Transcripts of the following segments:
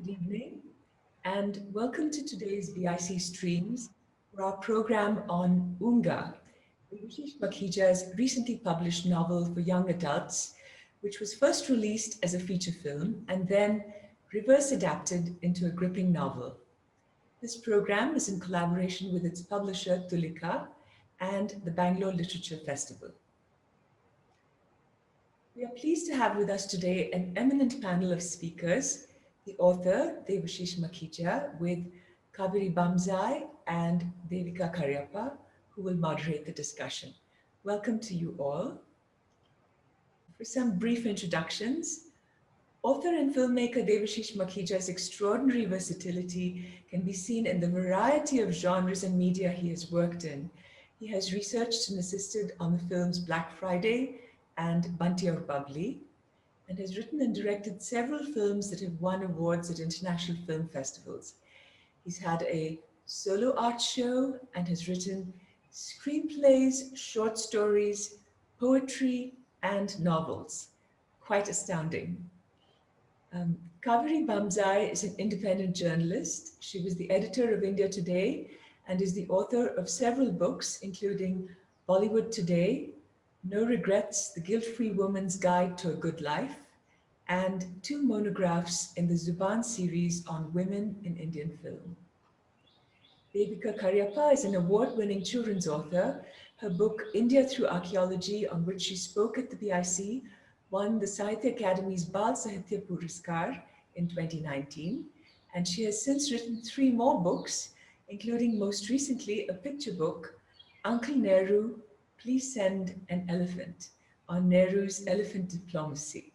Good evening, and welcome to today's BIC streams for our program on Oonga, Devashish Makhija's recently published novel for young adults, which was first released as a feature film and then reverse adapted into a gripping novel. This program is in collaboration with its publisher Tulika and the Bangalore Literature Festival. We are pleased to have with us today an eminent panel of speakers, the author Devashish Makhija with Kaveree Bamzai and Devika Cariapa, who will moderate the discussion. Welcome to you all. For some brief introductions, author and filmmaker Devashish Makhija's extraordinary versatility can be seen in the variety of genres and media he has worked in. He has researched and assisted on the films Black Friday and Bunty Aur Bubbly, and has written and directed several films that have won awards at international film festivals. He's had a solo art show and has written screenplays, short stories, poetry, and novels. Quite astounding. Kaveree Bamzai is an independent journalist. She was the editor of India Today and is the author of several books, including Bollywood Today, No Regrets, The Guilt-Free Woman's Guide to a Good Life, and two monographs in the Zuban series on women in Indian film. Babika Karyapa is an award-winning children's author. Her book, India Through Archaeology, on which she spoke at the BIC, won the Sahitya Academy's Bal Sahitya Puraskar in 2019, and she has since written three more books, including most recently a picture book, Uncle Nehru, Please Send an Elephant, on Nehru's elephant diplomacy.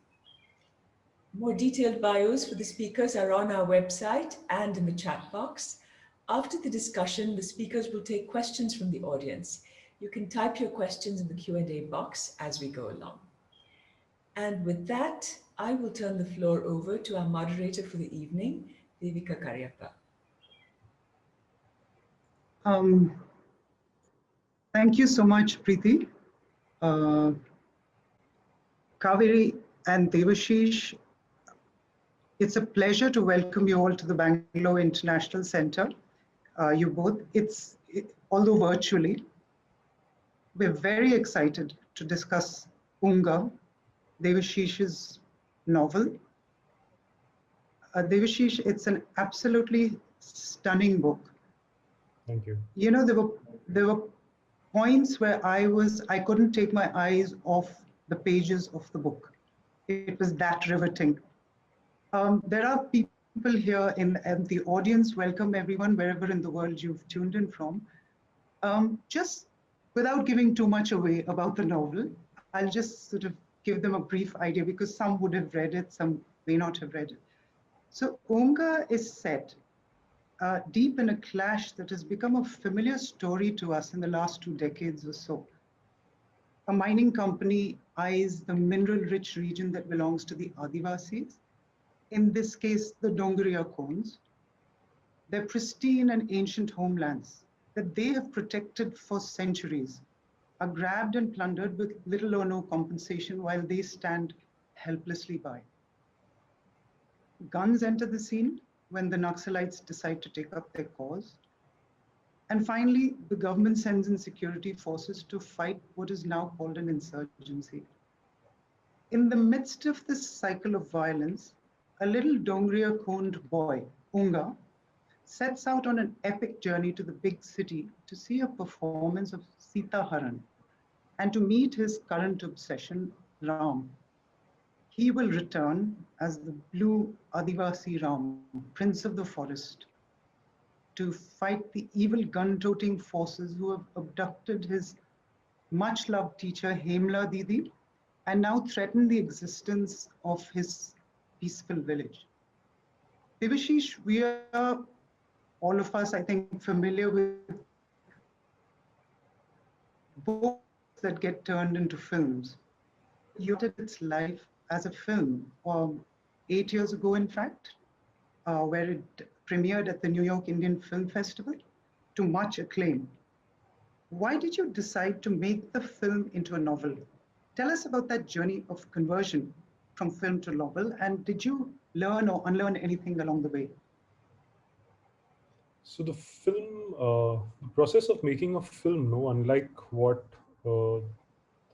More detailed bios for the speakers are on our website and in the chat box. After the discussion, the speakers will take questions from the audience. You can type your questions in the Q&A box as we go along. And with that, I will turn the floor over to our moderator for the evening, Devika Cariapa. Thank you so much, Preeti. Kaveree and Devashish, it's a pleasure to welcome you all to the Bangalore International Center. You both, although virtually, we're very excited to discuss Oonga, Devashish's novel. Devashish, it's an absolutely stunning book. Thank you. You know, there were points where I couldn't take my eyes off the pages of the book. It was that riveting. There are people here in the audience. Welcome everyone, wherever in the world you've tuned in from. Just without giving too much away about the novel, I'll just sort of give them a brief idea because some would have read it, some may not have read it. So Oonga is set deep in a clash that has become a familiar story to us in the last 2 decades or so. A mining company eyes the mineral-rich region that belongs to the Adivasis, in this case, the Dongriya cones. Their pristine and ancient homelands that they have protected for centuries are grabbed and plundered with little or no compensation while they stand helplessly by. Guns enter the scene when the naxalites decide to take up their cause. And finally, the government sends in security forces to fight what is now called an insurgency. In the midst of this cycle of violence, a little Dongriya-coned boy, Oonga, sets out on an epic journey to the big city to see a performance of Sita Haran and to meet his current obsession, Ram. He will return as the blue Adivasi Ram, prince of the forest, to fight the evil gun-toting forces who have abducted his much-loved teacher, Hemla Didi, and now threaten the existence of his peaceful village. Devashish, we are, all of us, I think, familiar with books that get turned into films. You did its life as a film 8 years ago, in fact, where it premiered at the New York Indian Film Festival to much acclaim. Why did you decide to make the film into a novel? Tell us about that journey of conversion from film to novel? And did you learn or unlearn anything along the way? So the process of making a film, no, unlike what the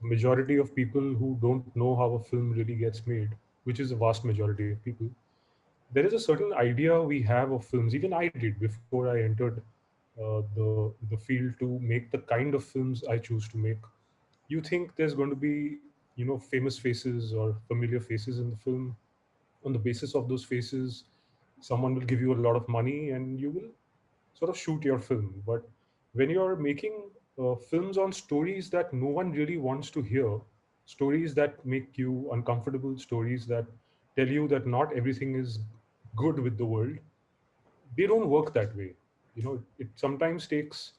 majority of people who don't know how a film really gets made, which is a vast majority of people, there is a certain idea we have of films. Even I did before I entered the field to make the kind of films I choose to make. You think there's going to be, famous faces or familiar faces in the film. On the basis of those faces, someone will give you a lot of money and you will sort of shoot your film. But when you're making films on stories that no one really wants to hear, stories that make you uncomfortable, stories that tell you that not everything is good with the world, they don't work that way. It sometimes takes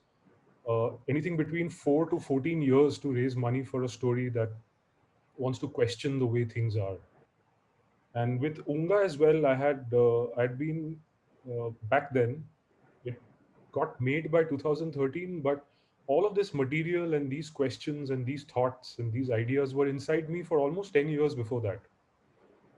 anything between 4 to 14 years to raise money for a story that wants to question the way things are. And with Oonga as well, I'd been back then. It got made by 2013, but all of this material and these questions and these thoughts and these ideas were inside me for almost 10 years before that.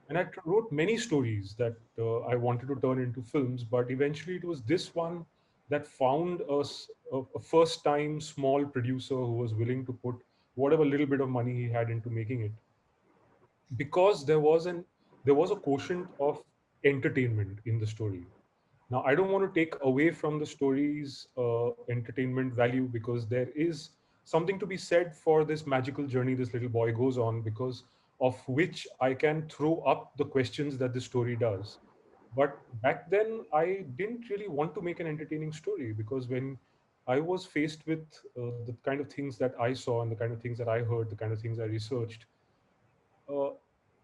And I wrote many stories that I wanted to turn into films, but eventually it was this one that found us a first time small producer who was willing to put whatever little bit of money he had into making it, because there was a quotient of entertainment in the story. Now, I don't want to take away from the story's entertainment value, because there is something to be said for this magical journey this little boy goes on, because of which I can throw up the questions that the story does. But back then, I didn't really want to make an entertaining story, because when I was faced with the kind of things that I saw and the kind of things that I heard, the kind of things I researched, uh,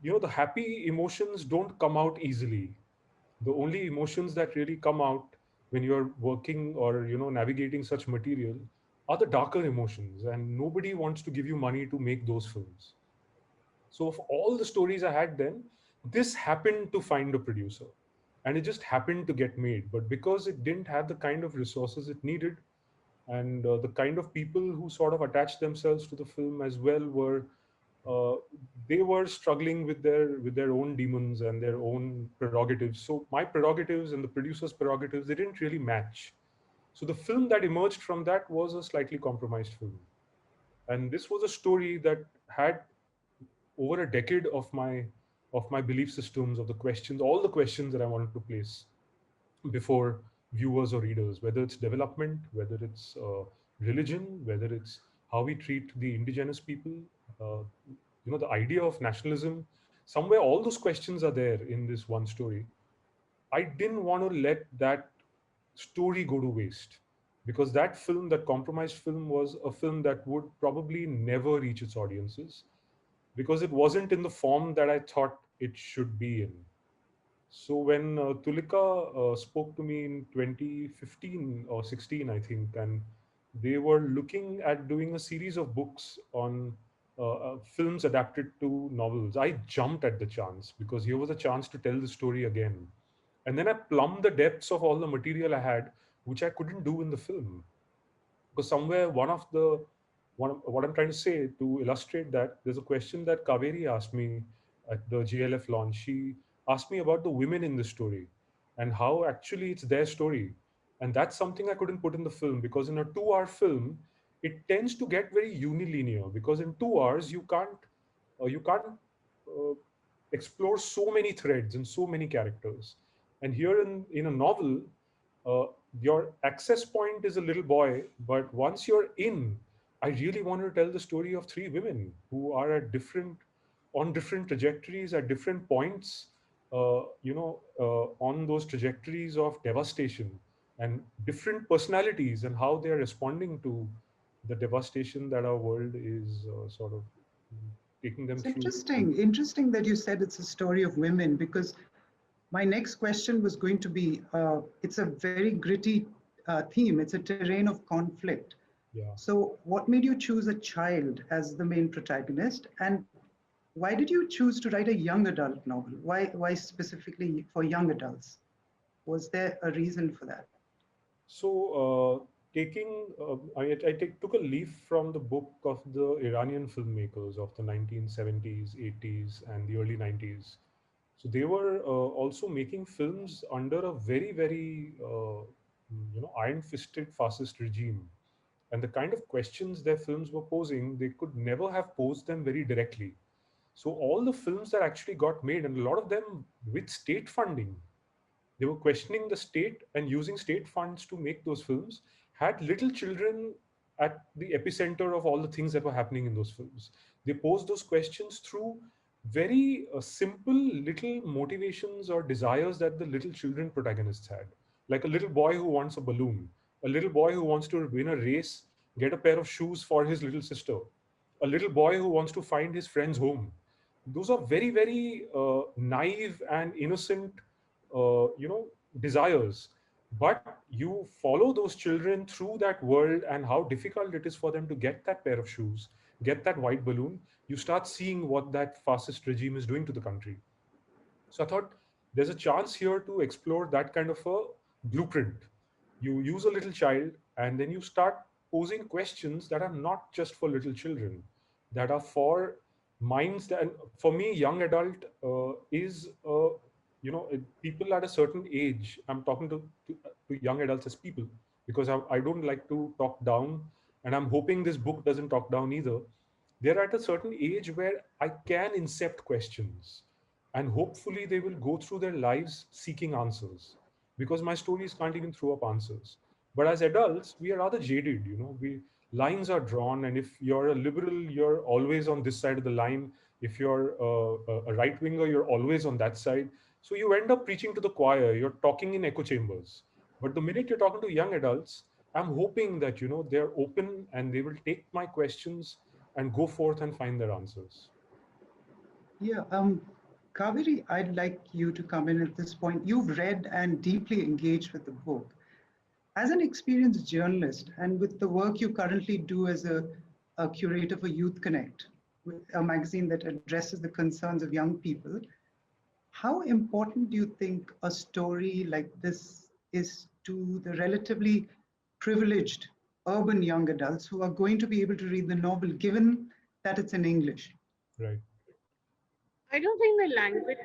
the happy emotions don't come out easily. The only emotions that really come out when you're working or navigating such material are the darker emotions, and nobody wants to give you money to make those films. So of all the stories I had then, this happened to find a producer, and it just happened to get made. But because it didn't have the kind of resources it needed, and the kind of people who sort of attached themselves to the film as well were uh, they were struggling with their own demons and their own prerogatives. So my prerogatives and the producer's prerogatives, they didn't really match. So the film that emerged from that was a slightly compromised film, and this was a story that had over a decade of my belief systems, of the questions, all the questions that I wanted to place before viewers or readers, whether it's development, whether it's religion, whether it's how we treat the indigenous people, uh, the idea of nationalism. Somewhere, all those questions are there in this one story. I didn't want to let that story go to waste, because that film, that compromised film, was a film that would probably never reach its audiences, because it wasn't in the form that I thought it should be in. So when Tulika spoke to me in 2015 or 16, I think, and they were looking at doing a series of books on films adapted to novels, I jumped at the chance, because here was a chance to tell the story again. And then I plumbed the depths of all the material I had, which I couldn't do in the film. Because somewhere what I'm trying to say to illustrate that, there's a question that Kaveri asked me at the GLF launch. She asked me about the women in the story and how actually it's their story. And that's something I couldn't put in the film, because in a 2 hour film, it tends to get very unilinear, because in 2 hours you can't uh, explore so many threads and so many characters. And here in a novel, uh, your access point is a little boy, but once you're in, I really want to tell the story of three women who are on different trajectories at different points, on those trajectories of devastation, and different personalities and how they are responding to the devastation that our world is sort of taking them It's through. interesting that you said it's a story of women, because my next question was going to be, it's a very gritty theme. It's a terrain of conflict. Yeah. So what made you choose a child as the main protagonist? And why did you choose to write a young adult novel? Why specifically for young adults? Was there a reason for that? So took a leaf from the book of the Iranian filmmakers of the 1970s, 80s, and the early 90s. So they were also making films under a very, very iron-fisted fascist regime, and the kind of questions their films were posing, they could never have posed them very directly. So all the films that actually got made, and a lot of them with state funding, they were questioning the state and using state funds to make those films, had little children at the epicenter of all the things that were happening in those films. They posed those questions through very simple little motivations or desires that the little children protagonists had. Like a little boy who wants a balloon, a little boy who wants to win a race, get a pair of shoes for his little sister, a little boy who wants to find his friend's home. Those are very, very naive and innocent desires, but you follow those children through that world and how difficult it is for them to get that pair of shoes, get that white balloon. You start seeing what that fascist regime is doing to the country. So I thought there's a chance here to explore that kind of a blueprint. You use a little child and then you start posing questions that are not just for little children, that are for minds that, and for me, young adult is, people at a certain age. I'm talking to young adults as people because I don't like to talk down, and I'm hoping this book doesn't talk down either. They're at a certain age where I can incept questions, and hopefully they will go through their lives seeking answers, because my stories can't even throw up answers. But as adults, we are rather jaded. We lines are drawn, and if you're a liberal, you're always on this side of the line. If you're a right winger, you're always on that side. So you end up preaching to the choir. You're talking in echo chambers. But the minute you're talking to young adults, I'm hoping that they're open and they will take my questions and go forth and find their answers. Yeah, Kaveri, I'd like you to come in at this point. You've read and deeply engaged with the book. As an experienced journalist, and with the work you currently do as a curator for Youth Connect, with a magazine that addresses the concerns of young people, how important do you think a story like this is to the relatively privileged urban young adults who are going to be able to read the novel, given that it's in English? Right. I don't think the language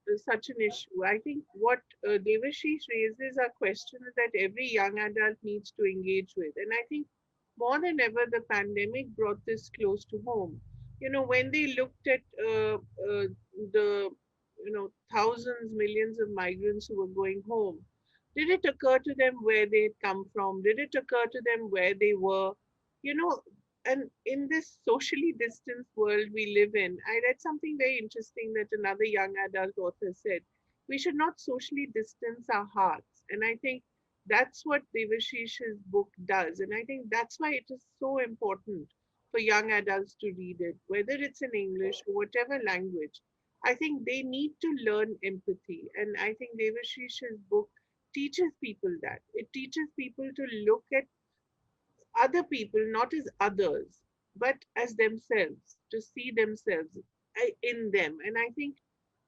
is such an issue. I think what Devashish raises are questions that every young adult needs to engage with. And I think more than ever, the pandemic brought this close to home. When they looked at the, thousands, millions of migrants who were going home, did it occur to them where they had come from? Did it occur to them where they were? You know, and in this socially distanced world we live in, I read something very interesting that another young adult author said. We should not socially distance our hearts. And I think that's what Devashish's book does. And I think that's why it is so important for young adults to read it, whether it's in English or whatever language. I think they need to learn empathy. And I think Devashish's book teaches people that. It teaches people to look at other people not as others, but as themselves, to see themselves in them. And I think,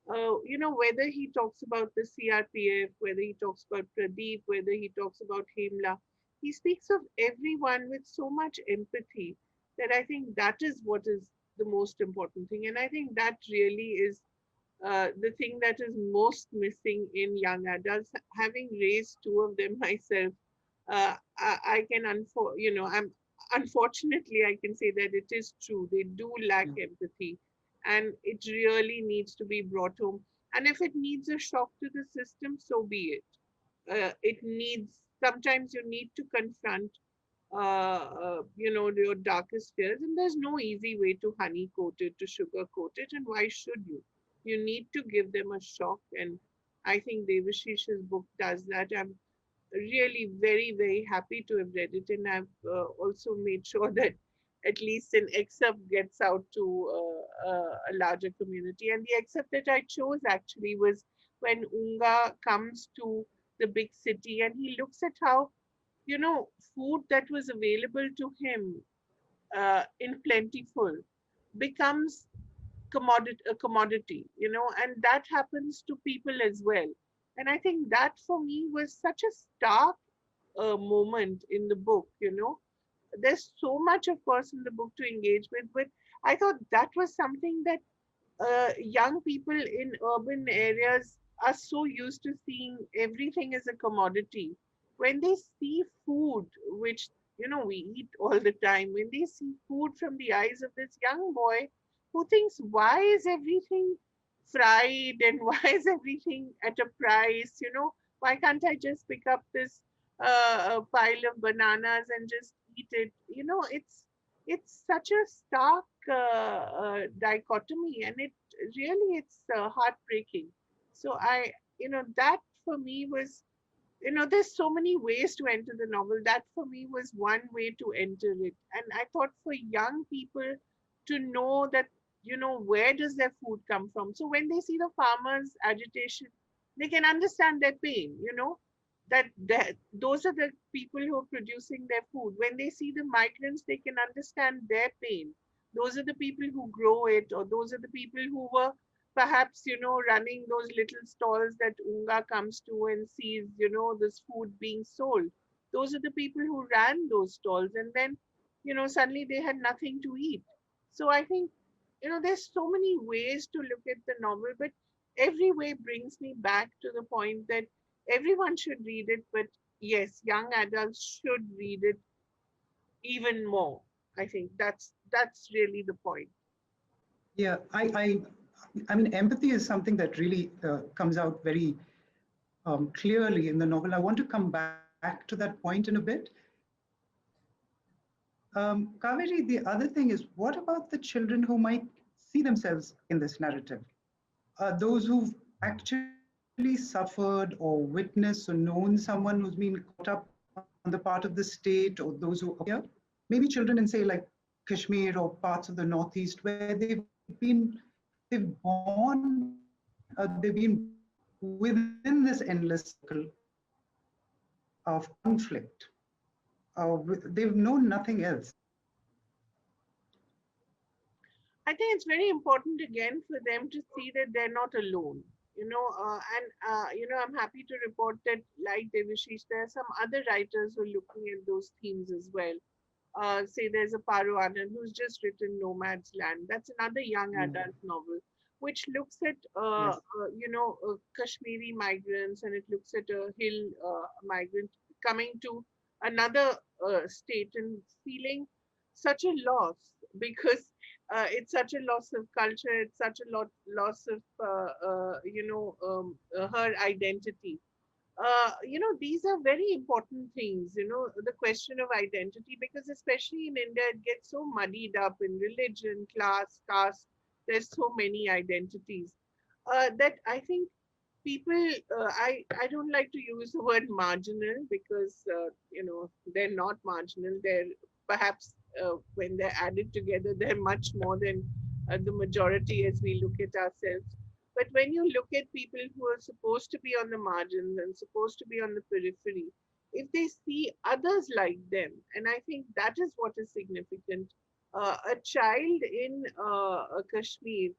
whether he talks about the CRPF, whether he talks about Pradeep, whether he talks about Himla, he speaks of everyone with so much empathy that I think that is what is the most important thing. And I think that really is the thing that is most missing in young adults. Having raised two of them myself, I can, I'm unfortunately, I can say that it is true. They do lack empathy, and it really needs to be brought home. And if it needs a shock to the system, so be it. It needs, sometimes you need to confront, your darkest fears, and there's no easy way to honeycoat it, to sugarcoat it, and why should you? You need to give them a shock, and I think Devashish's book does that. I'm really very, very happy to have read it, and I've also made sure that at least an excerpt gets out to a larger community. And the excerpt that I chose actually was when Oonga comes to the big city and he looks at how, food that was available to him in plentiful becomes a commodity, and that happens to people as well. And I think that for me was such a stark moment in the book, there's so much, of course, in the book to engage with, but I thought that was something that young people in urban areas are so used to seeing everything as a commodity. When they see food, which we eat all the time, when they see food from the eyes of this young boy who thinks, why is everything fried and why is everything at a price? Why can't I just pick up this pile of bananas and just eat it? It's such a stark dichotomy, and it's heartbreaking. So that for me was, there's so many ways to enter the novel. That for me was one way to enter it, and I thought for young people to know that, where does their food come from. So when they see the farmers agitation, they can understand their pain, that those are the people who are producing their food. When they see the migrants, they can understand their pain. Those are the people who grow it, or those are the people who were perhaps, running those little stalls that Oonga comes to and sees, this food being sold. Those are the people who ran those stalls, and then, suddenly they had nothing to eat. So I think, there's so many ways to look at the novel, but every way brings me back to the point that everyone should read it, but yes, young adults should read it even more. I think that's really the point. Yeah, I mean, empathy is something that really comes out very clearly in the novel. I want to come back to that point in a bit. Kaveri, the other thing is, what about the children who might see themselves in this narrative? Those who've actually suffered or witnessed or known someone who's been caught up on the part of the state, or those who appear, maybe children in, say, like Kashmir or parts of the Northeast, where they've been within this endless cycle of conflict. They've known nothing else. I think it's very important again for them to see that they're not alone. I'm happy to report that, like Devashish, there are some other writers who are looking at those themes as well. Say there's a Paru Anand who's just written Nomads Land. That's another young adult novel, which looks at Yes. Kashmiri migrants, and it looks at a hill migrant coming to another state and feeling such a loss, because it's such a loss of culture. It's such a loss of her identity. These are very important things, the question of identity, because especially in India, it gets so muddied up in religion, class, caste. There's so many identities that I think people, I don't like to use the word marginal, because, they're not marginal. They're perhaps, when they're added together, they're much more than the majority as we look at ourselves. But when you look at people who are supposed to be on the margins and supposed to be on the periphery, if they see others like them, and I think that is what is significant. A child in Kashmir,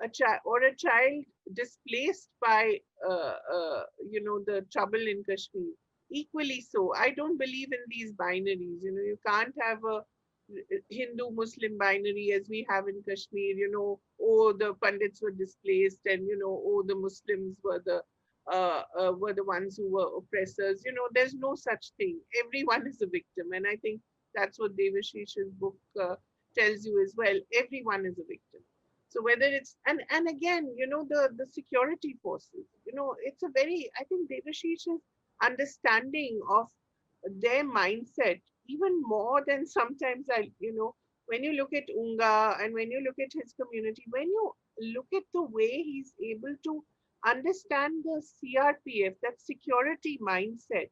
a child displaced by the trouble in Kashmir, equally so. I don't believe in these binaries. You can't have a Hindu Muslim binary as we have in Kashmir. Oh, the Pandits were displaced, and oh, the Muslims were the ones who were oppressors. There's no such thing. Everyone is a victim, and I think that's what Devashish's book tells you as well. Everyone is a victim. So whether it's, and again, the security forces. It's a very, I think Devashish's understanding of their mindset, even more than sometimes when you look at Oonga and when you look at his community, when you look at the way he's able to understand the CRPF, that security mindset,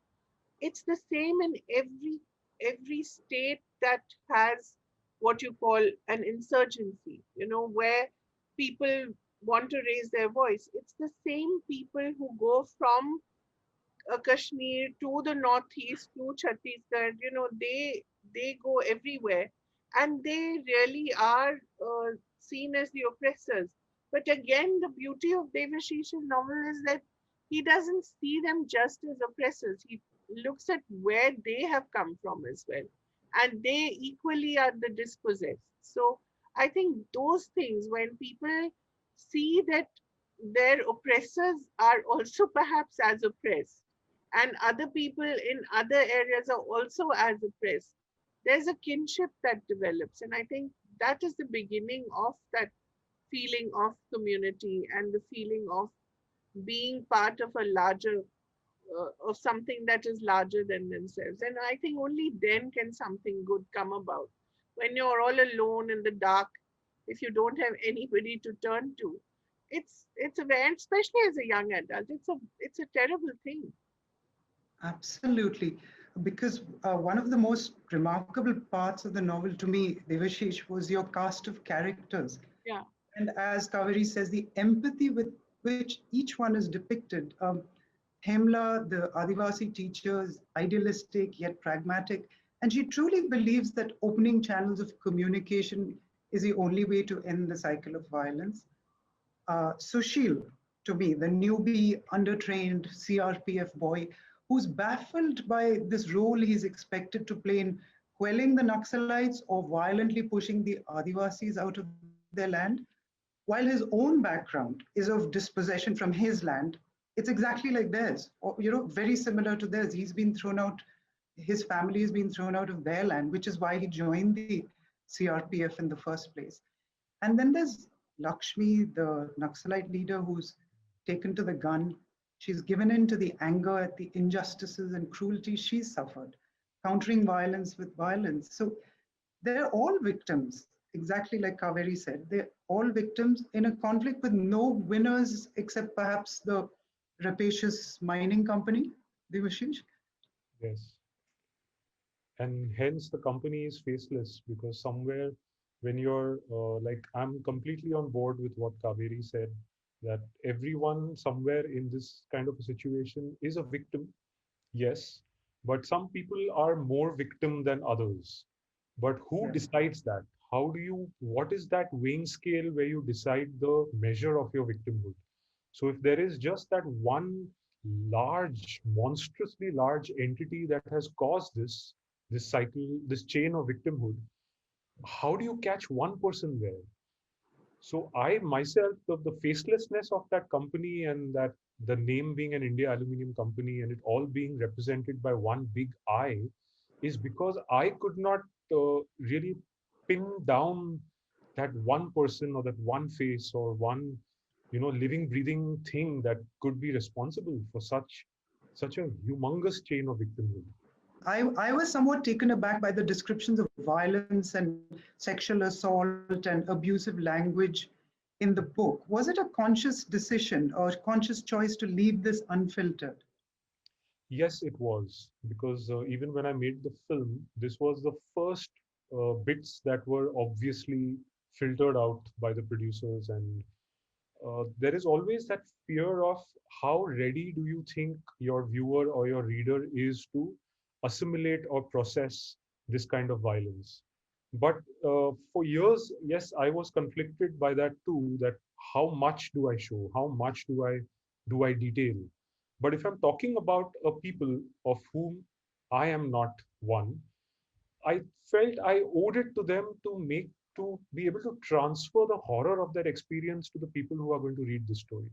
it's the same in every state that has what you call an insurgency, where people want to raise their voice. It's the same people who go from Kashmir to the northeast to Chhattisgarh. They go everywhere, and they really are seen as the oppressors. But again, the beauty of Devashish's novel is that he doesn't see them just as oppressors. looks at where they have come from as well. And they equally are the dispossessed. So I think those things, when people see that their oppressors are also perhaps as oppressed, and other people in other areas are also as oppressed, there's a kinship that develops. And I think that is the beginning of that feeling of community and the feeling of being part of a larger of something that is larger than themselves. And I think only then can something good come about. When you're all alone in the dark, if you don't have anybody to turn to, it's a very, especially as a young adult, it's a terrible thing. Absolutely. Because one of the most remarkable parts of the novel to me, Devashish, was your cast of characters. Yeah. And as Kaveree says, the empathy with which each one is depicted. Hemla, the Adivasi teacher, is idealistic yet pragmatic, and she truly believes that opening channels of communication is the only way to end the cycle of violence. Sushil, to me, the newbie, undertrained CRPF boy, who's baffled by this role he's expected to play in quelling the Naxalites or violently pushing the Adivasis out of their land. While his own background is of dispossession from his land, it's exactly like theirs, or very similar to theirs. He's been thrown out, his family has been thrown out of their land, which is why he joined the CRPF in the first place. And then there's Lakshmi, the Naxalite leader who's taken to the gun. She's given in to the anger at the injustices and cruelty she's suffered, countering violence with violence. So they're all victims, exactly like Kaveree said. They're all victims in a conflict with no winners except perhaps the rapacious mining company, Devashish. Yes. And hence the company is faceless, because somewhere when you're like, I'm completely on board with what Kaveri said, that everyone somewhere in this kind of a situation is a victim. Yes, but some people are more victim than others. But who Yes. decides that? How do you, what is that weighing scale where you decide the measure of your victimhood? So if there is just that one large, monstrously large entity that has caused this cycle, this chain of victimhood, how do you catch one person there? So I myself, the facelessness of that company, and that the name being an India Aluminium Company and it all being represented by one big I, is because I could not really pin down that one person or that one face or one, living, breathing thing that could be responsible for such a humongous chain of victimhood. I was somewhat taken aback by the descriptions of violence and sexual assault and abusive language in the book. Was it a conscious decision or conscious choice to leave this unfiltered? Yes, it was, because even when I made the film, this was the first bits that were obviously filtered out by the producers. And there is always that fear of how ready do you think your viewer or your reader is to assimilate or process this kind of violence. But for years, yes, I was conflicted by that too, that how much do I show, how much do I detail. But if I'm talking about a people of whom I am not one, I felt I owed it to them to be able to transfer the horror of that experience to the people who are going to read the story.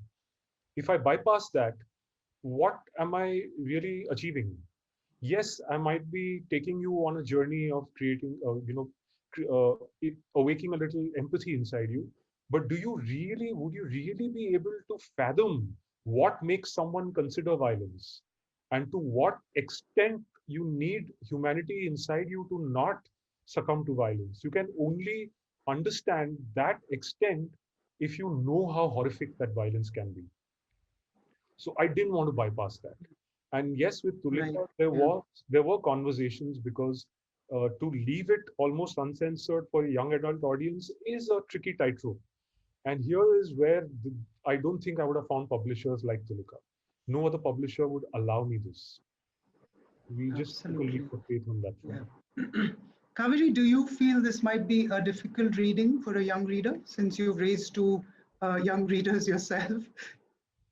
If I bypass that, what am I really achieving? Yes, I might be taking you on a journey of creating, awaking a little empathy inside you. But would you really be able to fathom what makes someone consider violence? And to what extent you need humanity inside you to not succumb to violence? You can only understand that extent if you know how horrific that violence can be. So I didn't want to bypass that. And yes, with Right. Tulika, Yeah. there were conversations, because to leave it almost uncensored for a young adult audience is a tricky tightrope. And here is where I don't think I would have found publishers like Tulika. No other publisher would allow me this. We just took a Absolutely. leap of faith on that Yeah. front. Kaveri, do you feel this might be a difficult reading for a young reader since you've raised two young readers yourself?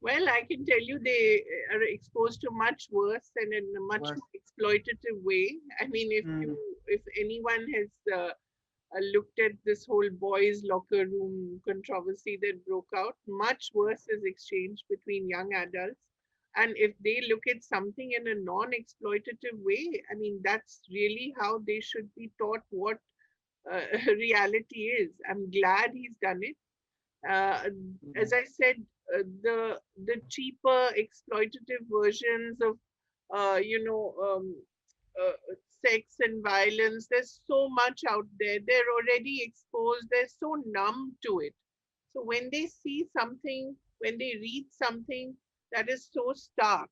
Well, I can tell you they are exposed to much worse and in a much Was more exploitative way. I mean, mm, if anyone has looked at this whole boys' locker room controversy that broke out, much worse is exchanged between young adults. And if they look at something in a non-exploitative way, I mean, that's really how they should be taught what reality is. I'm glad he's done it. As mm, I said, the cheaper exploitative versions of sex and violence. There's so much out there. They're already exposed. They're so numb to it. So when they see something, when they read something that is so stark,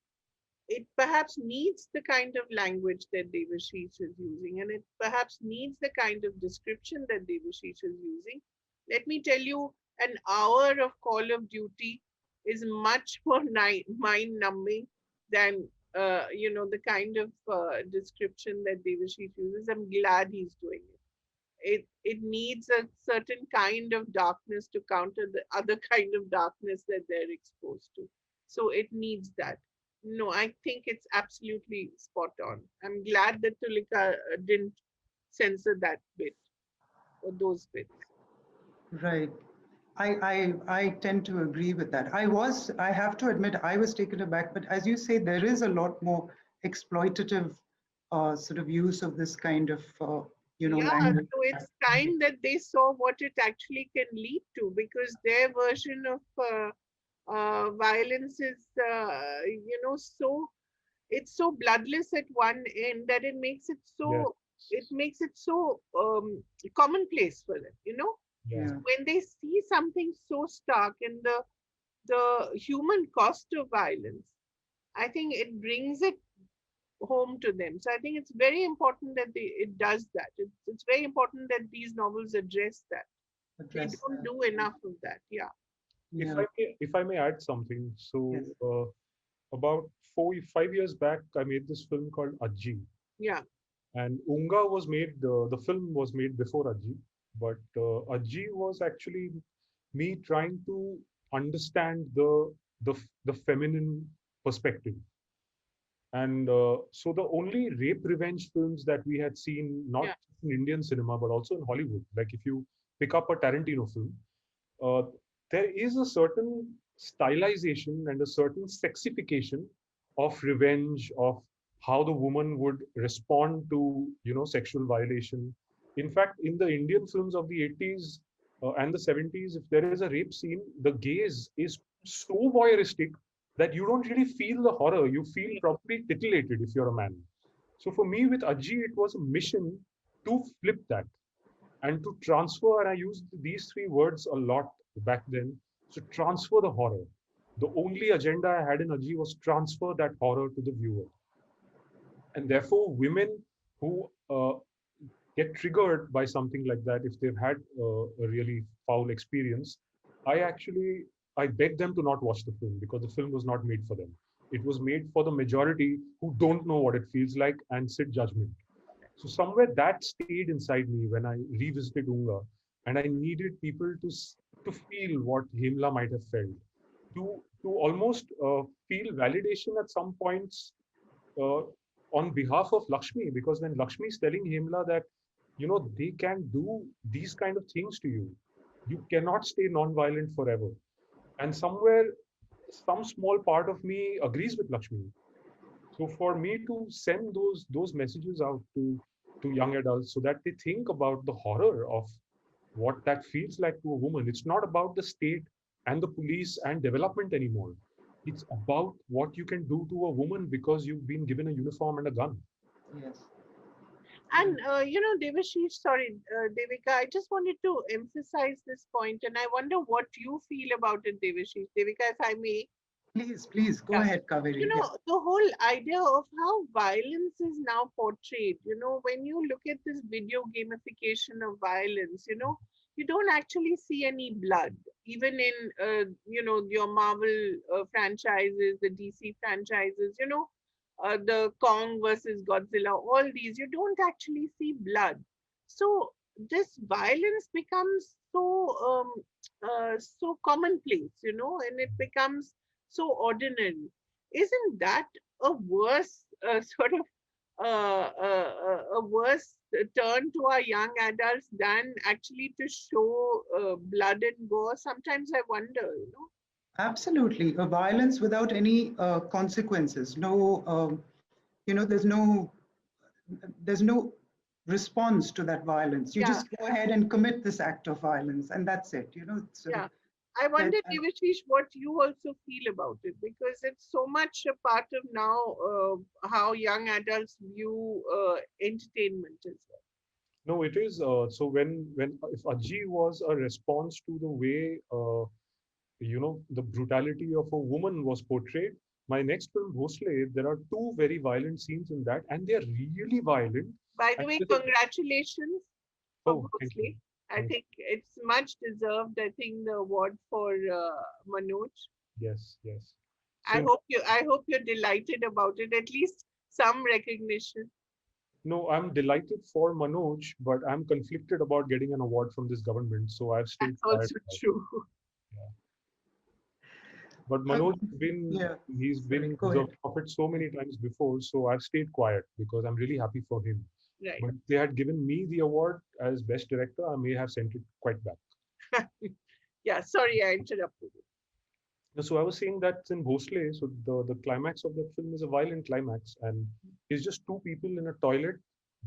it perhaps needs the kind of language that Devashish is using, and it perhaps needs the kind of description that Devashish is using. Let me tell you, an hour of Call of Duty is much more mind numbing than the kind of description that Devashish uses. I'm glad he's doing it. It needs a certain kind of darkness to counter the other kind of darkness that they're exposed to. So it needs that. No, I think it's absolutely spot on. I'm glad that Tulika didn't censor that bit or those bits. right. I tend to agree with that. I have to admit, I was taken aback, but as you say, there is a lot more exploitative sort of use of this kind of, Yeah, language. so it's time that they saw what it actually can lead to, because their version of violence is, so it's so bloodless at one end that Yes. it makes it so commonplace for them. Yeah. Yeah. When they see something so stark and the human cost of violence, I think it brings it home to them. So I think it's very important that it does that. It's very important that these novels address that. They Address don't that. do enough of that. Yeah. Yeah. If I may add something, so Yes. about 5 years back, I made this film called Ajji, Yeah. and Oonga was made. The film was made before Ajji, but Ajji was actually me trying to understand the feminine perspective. And so the only rape revenge films that we had seen, not Yeah. in Indian cinema but also in Hollywood, like if you pick up a Tarantino film, uh, there is a certain stylization and a certain sexification of revenge, of how the woman would respond to sexual violation. In fact, in the Indian films of the 80s and the 70s, if there is a rape scene, the gaze is so voyeuristic that you don't really feel the horror. You feel probably titillated if you're a man. So for me with Ajji, it was a mission to flip that and to transfer, and I used these three words a lot back then. So transfer the horror. The only agenda I had in Ajji was transfer that horror to the viewer. And therefore, women who get triggered by something like that, if they've had a really foul experience, I actually I beg them to not watch the film, because the film was not made for them. It was made for the majority who don't know what it feels like and sit judgment. So somewhere that stayed inside me when I revisited Unga, and I needed people to feel what Himla might have felt, to almost feel validation at some points uh, on behalf of Lakshmi, because when Lakshmi is telling Himla that they can do these kind of things to you, you cannot stay non-violent forever, and somewhere some small part of me agrees with Lakshmi. So for me to send those messages out to young adults so that they think about the horror of what that feels like to a woman. It's not about the state and the police and development anymore. It's about what you can do to a woman because you've been given a uniform and a gun. Yes. Yeah. And Devashish, sorry, Devika, I just wanted to emphasize this point, and I wonder what you feel about it, Devashish. Devika, if I may. Please go Yeah. ahead, Kaveri. Yeah. The whole idea of how violence is now portrayed, when you look at this video gamification of violence, you don't actually see any blood. Even in, your Marvel franchises, the DC franchises, the Kong versus Godzilla, all these, you don't actually see blood. So this violence becomes so commonplace, and it becomes so ordinary. Isn't that a worse sort of a worse turn to our young adults than actually to show blood and gore? Sometimes I wonder, you know. Absolutely, a violence without any consequences. No, there's no response to that violence. You Yeah, just go ahead and commit this act of violence, and that's it. It's sort of yeah. I that. wonder, Devashish, what you also feel about it, because it's so much a part of now how young adults view entertainment as well. No, it is. So when if Aji was a response to the way the brutality of a woman was portrayed, my next film Bhosle, there are two very violent scenes in that, and they are really violent. By the And way, there's a- congratulations for oh, thank you, Bhosle. I thank you. think it's much deserved. I think the award for Manoj. Yes, yes. So I hope you're delighted about it. At least some recognition. no, I'm delighted for Manoj, but I'm conflicted about getting an award from this government, so I've stayed That's quiet also about it. true. Yeah. But Uh, Manoj has been yeah, he's sorry, been go ahead. deserved of it so many times before, so I've stayed quiet because I'm really happy for him. Right. But if they had given me the award as best director, I may have sent it quite back. Yeah. Sorry, I interrupted you. So I was saying that in Bhosle, so the climax of that film is a violent climax, and it's just two people in a toilet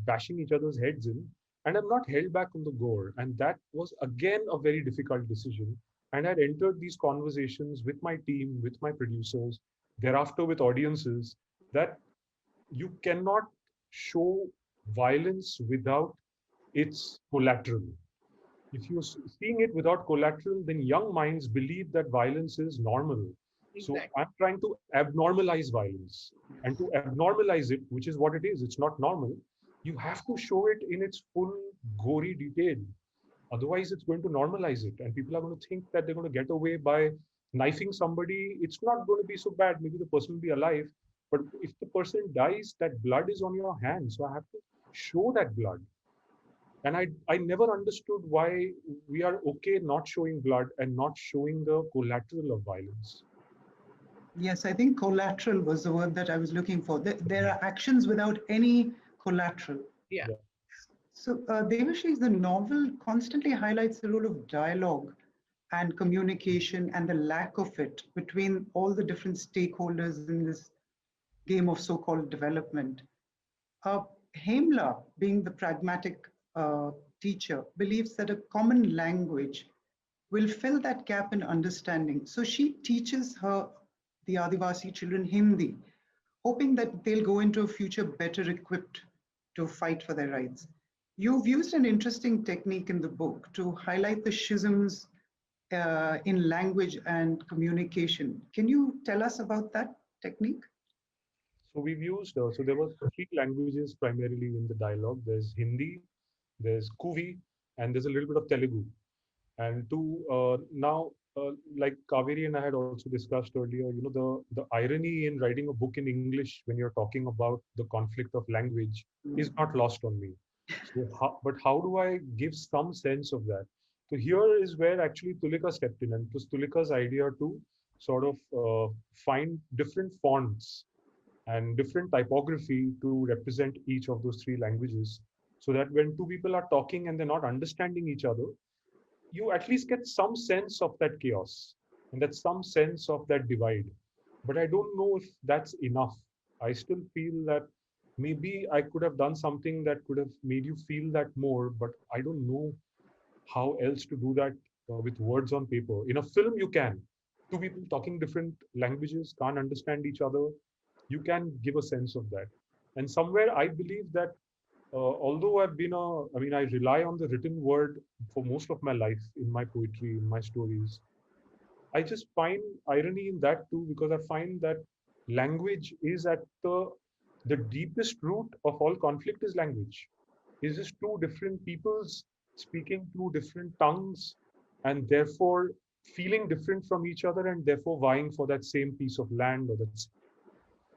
bashing each other's heads in, and I'm not held back on the gore, and that was again a very difficult decision. And I'd entered these conversations with my team, with my producers, thereafter with audiences, that you cannot show violence without its collateral. If you're seeing it without collateral, then young minds believe that violence is normal. So Exactly. I'm trying to abnormalize violence. And to abnormalize it, which is what it is, it's not normal, you have to show it in its full gory detail. Otherwise, it's going to normalize it. And people are going to think that they're going to get away by knifing somebody. It's not going to be so bad. Maybe the person will be alive. But if the person dies, that blood is on your hands. So I have to show that blood. And I never understood why we are okay not showing blood and not showing the collateral of violence. Yes, I think collateral was the word that I was looking for. There are actions without any collateral. Yeah. Yeah. So, Devashish, the novel constantly highlights the role of dialogue and communication and the lack of it between all the different stakeholders in this game of so-called development. Uh, Hemla, being the pragmatic teacher, believes that a common language will fill that gap in understanding. So she teaches the Adivasi children Hindi, hoping that they'll go into a future better equipped to fight for their rights. You've used an interesting technique in the book to highlight the schisms in language and communication. Can you tell us about that technique? So we've used, so there were three languages primarily in the dialogue. There's Hindi, there's Kuvi, and there's a little bit of Telugu. And now, like Kaveri and I had also discussed earlier, the irony in writing a book in English when you're talking about the conflict of language is not lost on me. So, but how do I give some sense of that? So here is where actually Tulika stepped in, and it was Tulika's idea to sort of find different fonts and different typography to represent each of those three languages, so that when two people are talking and they're not understanding each other, you at least get some sense of that chaos and that some sense of that divide. But I don't know if that's enough. I still feel that maybe I could have done something that could have made you feel that more, but I don't know how else to do that with words on paper. In a film, you can. Two people talking different languages can't understand each other. You can give a sense of that. And somewhere I believe that although I rely on the written word for most of my life in my poetry, in my stories. I just find irony in that too, because I find that language is at the deepest root of all conflict is language. It's just two different peoples speaking two different tongues and therefore feeling different from each other and therefore vying for that same piece of land or that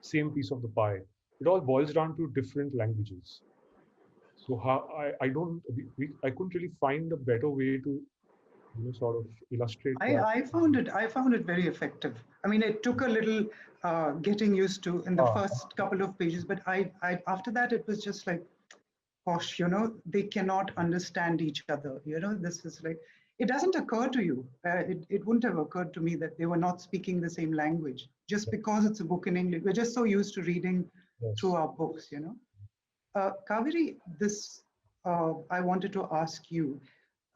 same piece of the pie. It all boils down to different languages. So how I don't we, I couldn't really find a better way to sort of illustrate I, that. I found it very effective. I mean, it took a little getting used to in the Ah, first couple of pages, but I after that it was just like, gosh, they cannot understand each other. This is like, it doesn't occur to you. It wouldn't have occurred to me that they were not speaking the same language just because it's a book in English. We're just so used to reading through yes. our books. Kaveri, this I wanted to ask you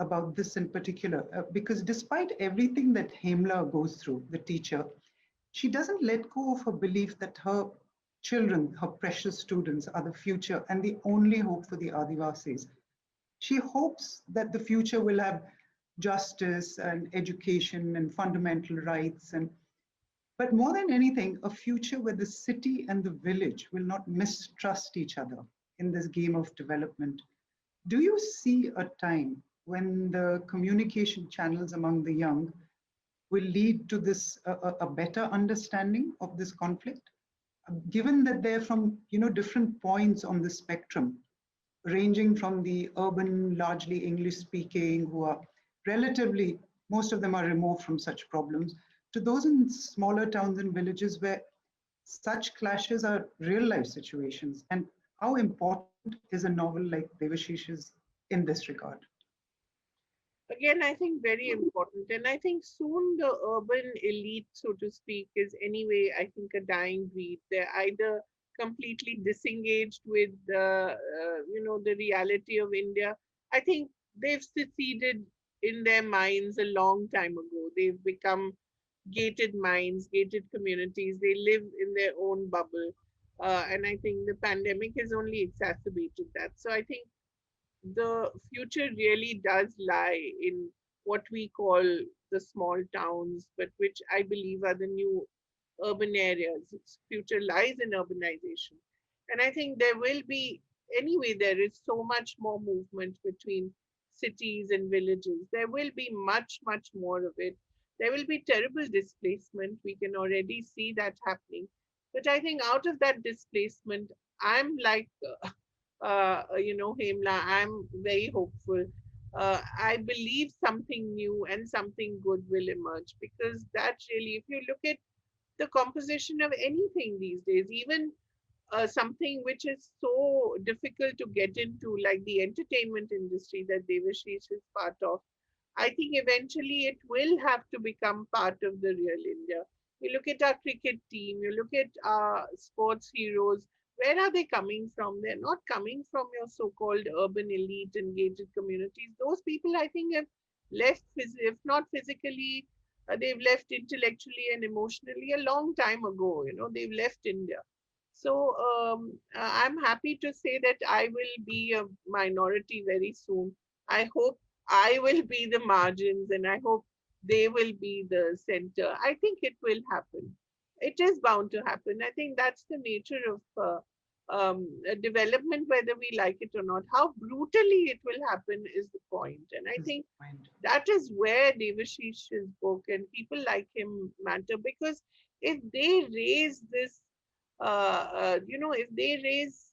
about this in particular, because despite everything that Hemla goes through, the teacher, she doesn't let go of her belief that her children, her precious students, are the future and the only hope for the Adivasis. She hopes that the future will have justice and education and fundamental rights, but more than anything, a future where the city and the village will not mistrust each other in this game of development. Do you see a time when the communication channels among the young will lead to this a better understanding of this conflict, given that they're from different points on the spectrum, ranging from the urban, largely English speaking, who are relatively, most of them are removed from such problems, to those in smaller towns and villages where such clashes are real life situations? And how important is a novel like Devashish's in this regard? Again, I think very important. And I think soon the urban elite, so to speak, is anyway, I think, a dying breed. They're either completely disengaged with the reality of India. I think they've seceded in their minds a long time ago. They've become gated minds, gated communities. They live in their own bubble. And I think the pandemic has only exacerbated that. So I think the future really does lie in what we call the small towns, but which I believe are the new urban areas. Its future lies in urbanization. And I think there will be, anyway, there is so much more movement between cities and villages. There will be much, much more of it. There will be terrible displacement. We can already see that happening. But I think out of that displacement, I'm like Hemla, I'm very hopeful. I believe something new and something good will emerge, because that really, if you look at the composition of anything these days, even something which is so difficult to get into, like the entertainment industry that Devashish is part of, I think eventually it will have to become part of the real India. You look at our cricket team, you look at our sports heroes, where are they coming from? They're not coming from your so called urban elite and gated communities. Those people, I think, have left, if not physically, they've left intellectually and emotionally a long time ago. They've left India. So I'm happy to say that I will be a minority very soon. I hope I will be the margins, and I hope they will be the center. I think it will happen. It is bound to happen. I think that's the nature of development, whether we like it or not. How brutally it will happen is the point. And I Is think the point. that is where Devashish's book and people like him matter, because if they raise this, if they raise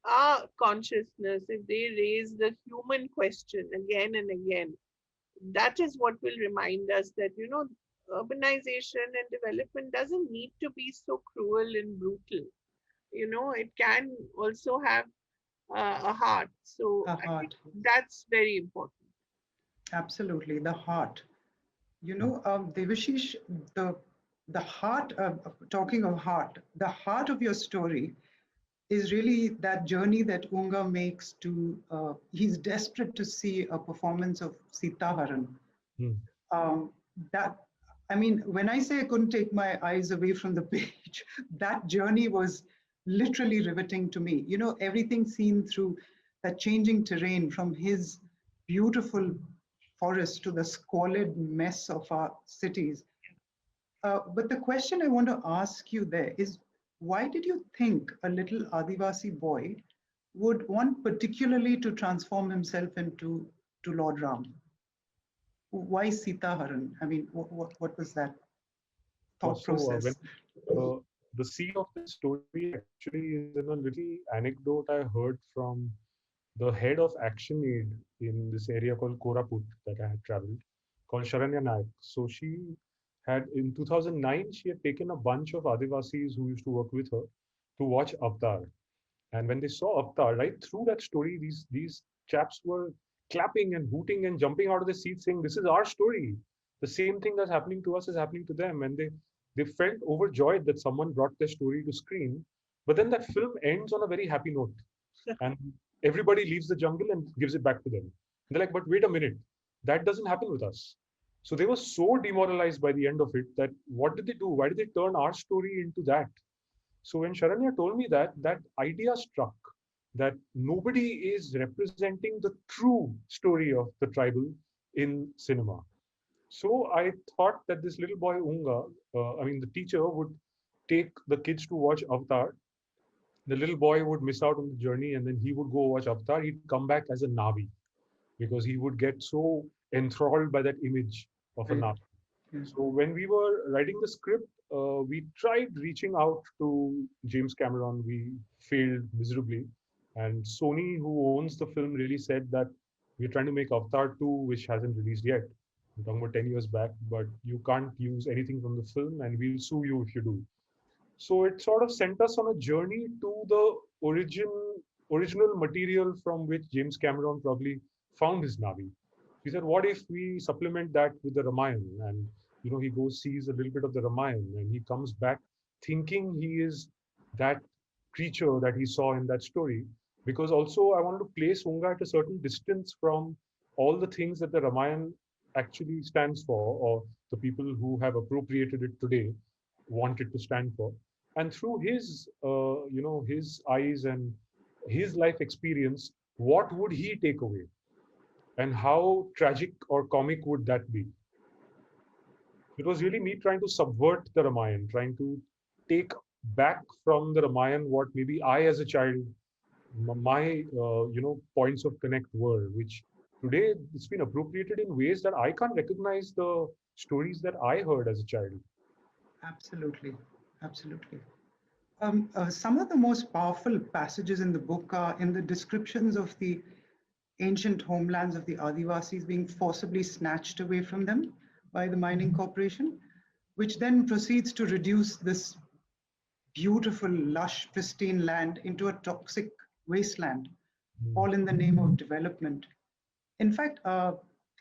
our consciousness, if they raise the human question again and again, that is what will remind us that, urbanization and development doesn't need to be so cruel and brutal. It can also have a heart. So A I think heart. that's very important. Absolutely, the heart. Devashish, the the heart. Talking of heart, the heart of your story is really that journey that Oonga makes to. He's desperate to see a performance of Sita Haran. Hmm. Um, that I mean, when I say I couldn't take my eyes away from the page, that journey was literally riveting to me. Everything seen through that changing terrain, from his beautiful forest to the squalid mess of our cities. But the question I want to ask you there is, why did you think a little Adivasi boy would want particularly to transform himself into to Lord Ram? Why Sita Haran? I mean, what was that thought When process? the seed of this story actually is in a little anecdote I heard from the head of Action Aid in this area called Koraput that I had traveled. called Sharanya Naik. So she had, in 2009, she had taken a bunch of Adivasis who used to work with her to watch Avatar. And when they saw Avatar, right through that story, these chaps were clapping and hooting and jumping out of the seats saying, "This is our story. The same thing that's happening to us is happening to them." And they felt overjoyed that someone brought their story to screen. But then that film ends on a very happy note. And everybody leaves the jungle and gives it back to them. They're like, but wait a minute, that doesn't happen with us. So they were so demoralized by the end of it that what did they do? Why did they turn our story into that? So when Sharanya told me that, that idea struck, that nobody is representing the true story of the tribal in cinema. So I thought that this little boy Oonga, the teacher would take the kids to watch Avatar. The little boy would miss out on the journey, and then he would go watch Avatar. He'd come back as a Navi because he would get so enthralled by that image of a Right. Navi. Yeah. So when we were writing the script, we tried reaching out to James Cameron. We failed miserably. And Sony, who owns the film, really said that we're trying to make Avatar 2, which hasn't released yet. We're talking about 10 years back, but you can't use anything from the film and we'll sue you if you do. So it sort of sent us on a journey to the original material from which James Cameron probably found his Navi. He said, "What if we supplement that with the Ramayana?" And he goes sees a little bit of the Ramayana, and he comes back thinking he is that creature that he saw in that story. Because also I wanted to place Unga at a certain distance from all the things that the Ramayana actually stands for, or the people who have appropriated it today want it to stand for. And through his his eyes and his life experience, what would he take away, and how tragic or comic would that be? It was really me trying to subvert the Ramayana, trying to take back from the Ramayana what maybe I as a child, my points of connect were, which today it's been appropriated in ways that I can't recognize the stories that I heard as a child. Absolutely. Absolutely. Some of the most powerful passages in the book are in the descriptions of the ancient homelands of the Adivasis being forcibly snatched away from them by the mining corporation, which then proceeds to reduce this beautiful, lush, pristine land into a toxic wasteland, Mm. all in the name of development. In fact,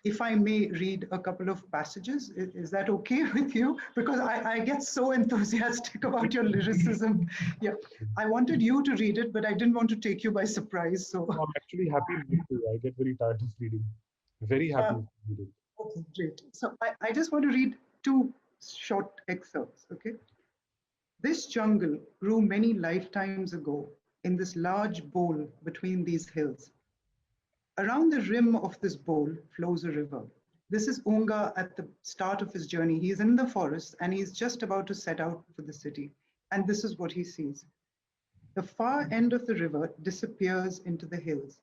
if I may read a couple of passages, is that okay with you? Because I get so enthusiastic about your lyricism. Yeah, I wanted you to read it, but I didn't want to take you by surprise. So, I'm actually happy not to. I get very tired of reading. Very happy uh, to read it. okay, great. So I just want to read two short excerpts, okay? This jungle grew many lifetimes ago in this large bowl between these hills. Around the rim of this bowl flows a river. This is Oonga at the start of his journey. He's in the forest and he's just about to set out for the city. And this is what he sees. The far end of the river disappears into the hills.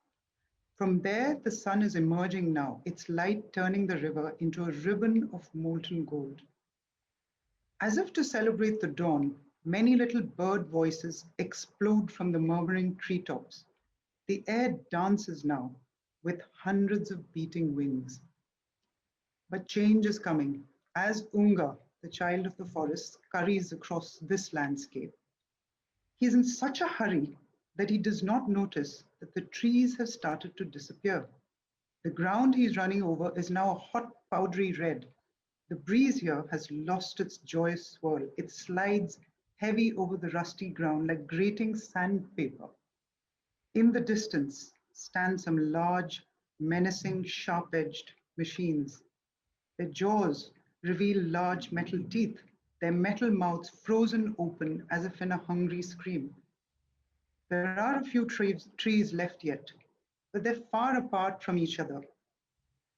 From there, the sun is emerging now, its light turning the river into a ribbon of molten gold. As if to celebrate the dawn, many little bird voices explode from the murmuring treetops. The air dances now with hundreds of beating wings. But change is coming as Oonga, the child of the forest, scurries across this landscape. He is in such a hurry that he does not notice that the trees have started to disappear. The ground he is running over is now a hot, powdery red. The breeze here has lost its joyous swirl. It slides heavy over the rusty ground like grating sandpaper. In the distance stand some large, menacing, sharp-edged machines. Their jaws reveal large metal teeth, their metal mouths frozen open as if in a hungry scream. There are a few trees left yet, but they're far apart from each other.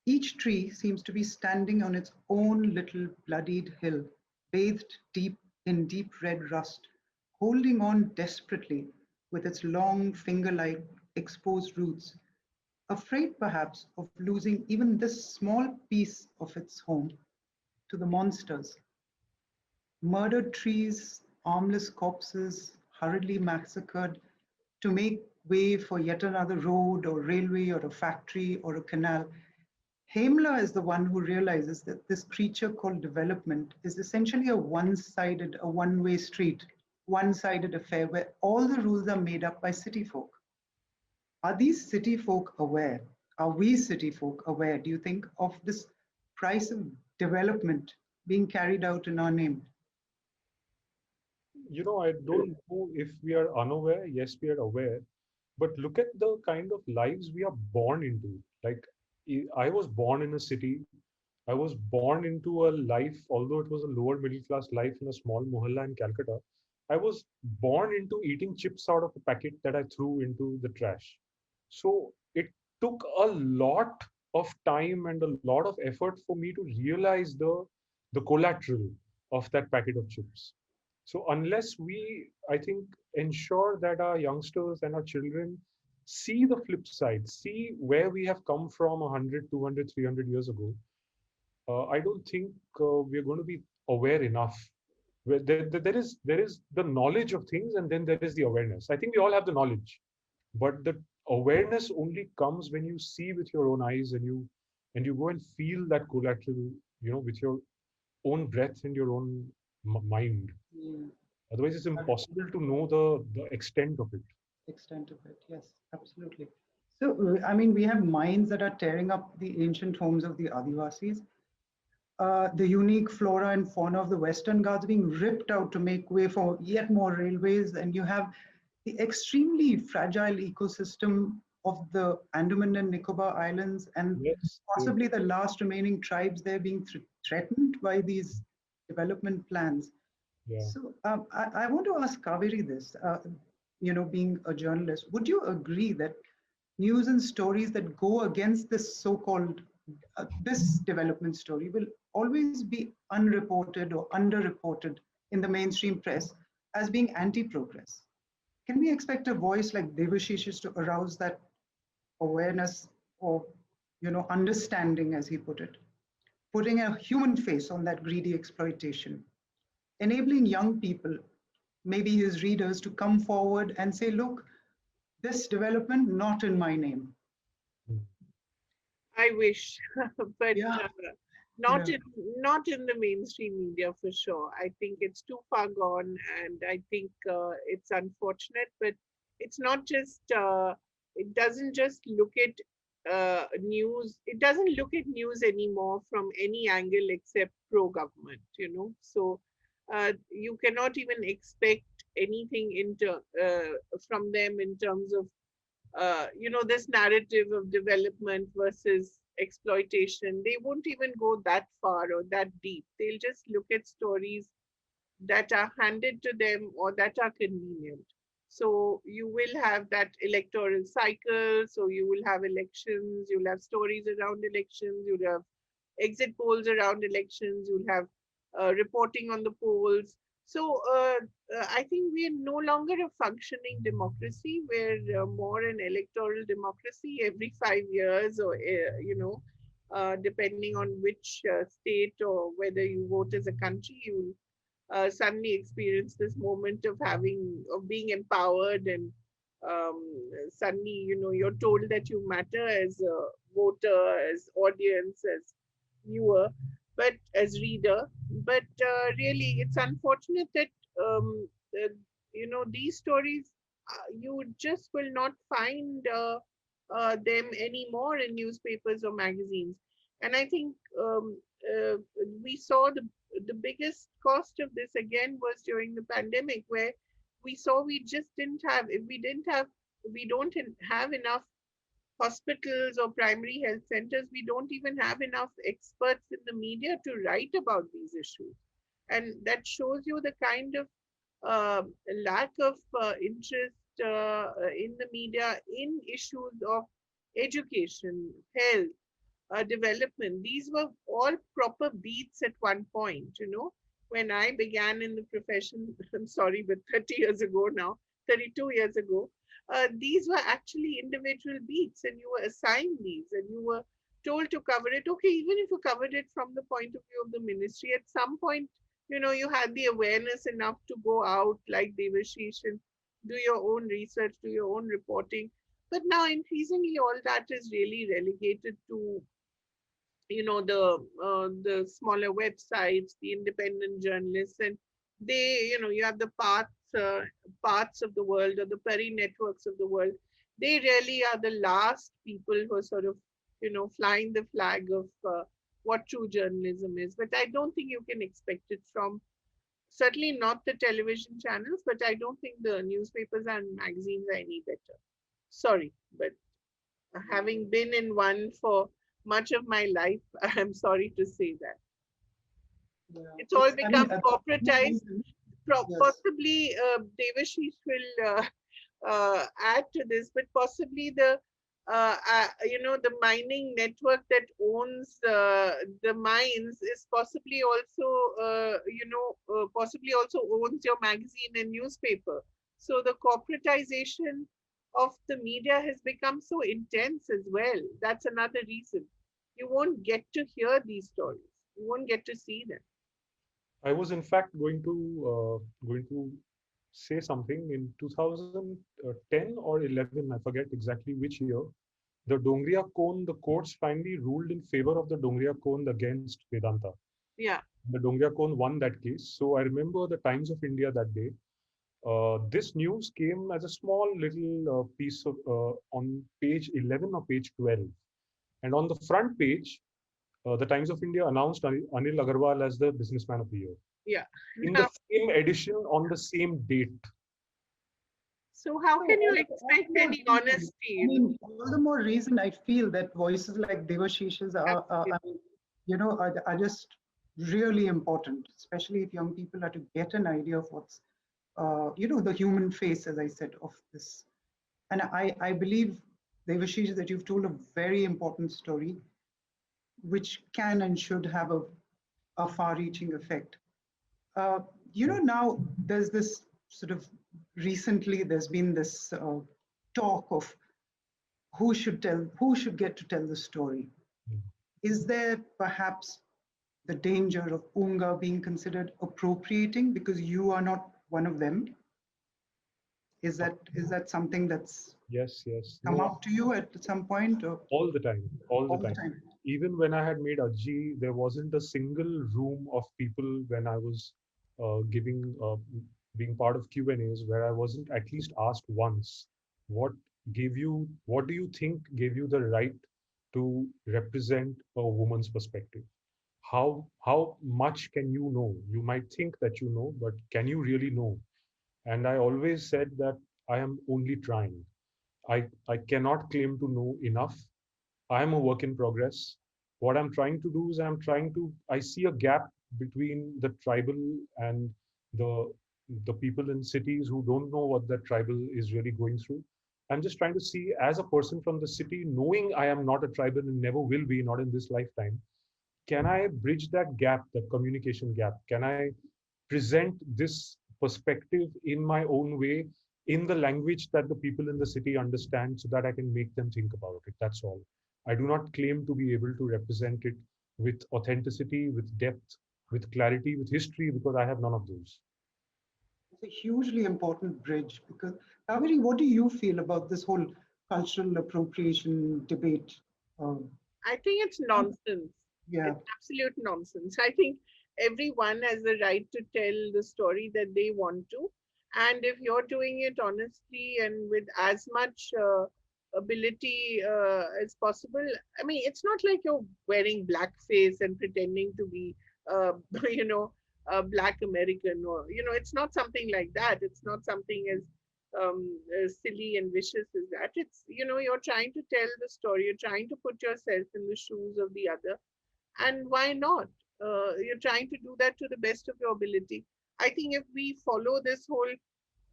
Each tree seems to be standing on its own little bloodied hill, bathed deep in deep red rust, holding on desperately with its long finger-like exposed roots, afraid perhaps of losing even this small piece of its home to the monsters. Murdered trees, armless corpses, hurriedly massacred to make way for yet another road or railway or a factory or a canal. Haimler is the one who realizes that this creature called development is essentially a one-sided, a one-way street, one-sided affair where all the rules are made up by city folk. Are these city folk aware? Are we city folk aware, do you think, of this price of development being carried out in our name? I don't know if we are unaware. Yes, we are aware. But look at the kind of lives we are born into. Like, I was born in a city. I was born into a life, although it was a lower middle class life in a small mohalla in Calcutta. I was born into eating chips out of a packet that I threw into the trash. So it took a lot of time and a lot of effort for me to realize the collateral of that packet of chips. So unless we, I think, ensure that our youngsters and our children see the flip side, see where we have come from 100, 200, 300 years ago, I don't think we're going to be aware enough. There is the knowledge of things, and then there is the awareness. I think we all have the knowledge, but the awareness only comes when you see with your own eyes, and you go and feel that collateral, with your own breath and your own mind. Yeah. Otherwise, it's impossible to know the extent of it. Extent of it, yes, absolutely. So, I mean, we have mines that are tearing up the ancient homes of the Adivasis. The unique flora and fauna of the Western Ghats being ripped out to make way for yet more railways, and you have the extremely fragile ecosystem of the Andaman and Nicobar Islands, and Yes, true. possibly the last remaining tribes there being threatened by these development plans. Yeah. So I want to ask Kaveri this. Being a journalist, would you agree that news and stories that go against this so-called this development story will always be unreported or underreported in the mainstream press as being anti-progress? Can we expect a voice like Devashish's to arouse that awareness or understanding, as he put it, putting a human face on that greedy exploitation, enabling young people, maybe his readers, to come forward and say, look, this development, not in my name. Mm. I wish, but Yeah, not yeah, in the mainstream media for sure. I think it's too far gone, and I think it's unfortunate. But it's not just. It doesn't just look at news. It doesn't look at news anymore from any angle except pro-government. So you cannot even expect anything from them in terms of this narrative of development versus exploitation. They won't even go that far or that deep. They'll just look at stories that are handed to them or that are convenient. So you will have that electoral cycle. So you will have elections, you'll have stories around elections, you'll have exit polls around elections, you'll have reporting on the polls. So I think we are no longer a functioning democracy. We're more an electoral democracy every 5 years, or depending on which state or whether you vote as a country, you suddenly experience this moment of being empowered, and um, suddenly you're told that you matter as a voter, as audience, as viewer, but as reader. But really, it's unfortunate that um, uh, these stories, you just will not find them anymore in newspapers or magazines. And I think uh, we saw the biggest cost of this again was during the pandemic, where we saw we just didn't have if we didn't have we don't have enough hospitals or primary health centers. We don't even have enough experts in the media to write about these issues. And that shows you the kind of lack of interest in the media in issues of education, health, development. These were all proper beats at one point, when I began in the profession. I'm sorry, but 30 years ago now, 32 years ago, these were actually individual beats, and you were assigned these, and you were told to cover it. Okay, even if you covered it from the point of view of the ministry, at some point, you had the awareness enough to go out like Devashish and do your own research, do your own reporting. But now, increasingly, all that is really relegated to the smaller websites, the independent journalists, and they, you have the parts of the world, or the peri networks of the world. They really are the last people who are sort of, flying the flag of what true journalism is. But I don't think you can expect it from, certainly not the television channels, but I don't think the newspapers and magazines are any better. Sorry, but having been in one for much of my life, I'm sorry to say that. Yeah, It's all I mean, become no corporatized. reason. Yes. Possibly, Devashish will add to this, but possibly the mining network that owns the mines is possibly also, possibly also owns your magazine and newspaper. So the corporatization of the media has become so intense as well. That's another reason. You won't get to hear these stories. You won't get to see them. I was in fact going to say something in 2010 or 11. I forget exactly which year. The Dongria Cone, the courts finally ruled in favor of the Dongria Cone against Vedanta. Yeah, The Dongria Cone won that case. So I remember the Times of India that day. This news came as a small little piece of on page 11 or page 12. And on the front page, the Times of India announced Anil Agarwal as the Businessman of the Year. yeah. In the Now, same edition on the same date. so how So can you all expect the more any reason, I honesty? mean, all the more reason I feel that voices like Devashish's Absolutely. I mean, are just really important, especially if young people are to get an idea of what's, the human face, as I said, of this. And I believe, Devashish, that you've told a very important story, which can and should have a far-reaching effect. Uh, now there's this sort of recently there's been this talk of who should get to tell the story. Is there perhaps the danger of Oonga being considered appropriating because you are not one of them? Is that something that's Yes, yes. come No, up to you at some point, or all the time, all the all the time. time? Even when I had made Ajji, there wasn't a single room of people when I was being part of Q&As where I wasn't at least asked once, what what do you think gave you the right to represent a woman's perspective? How much can you know? You might think that you know, but can you really know? And I always said that I am only trying. I cannot claim to know enough. I'm a work in progress. What I'm trying to do is I see a gap between the tribal and the the people in cities who don't know what the tribal is really going through. I'm just trying to see, as a person from the city, knowing I am not a tribal and never will be, not in this lifetime, can I bridge that gap, that communication gap? Can I present this perspective in my own way, in the language that the people in the city understand, so that I can make them think about it? That's all. I do not claim to be able to represent it with authenticity, with depth, with clarity, with history, because I have none of those. It's a hugely important bridge because, Kaveri, what do you feel about this whole cultural appropriation debate? Um, I think it's nonsense. yeah, It's absolute nonsense. I think everyone has the right to tell the story that they want to. And if you're doing it honestly and with as much ability as possible, I mean, it's not like you're wearing blackface and pretending to be, you know, a black American, or, it's not something like that. It's not something as silly and vicious as that. It's, you're trying to tell the story, you're trying to put yourself in the shoes of the other, and why not? You're trying to do that to the best of your ability. I think if we follow this whole,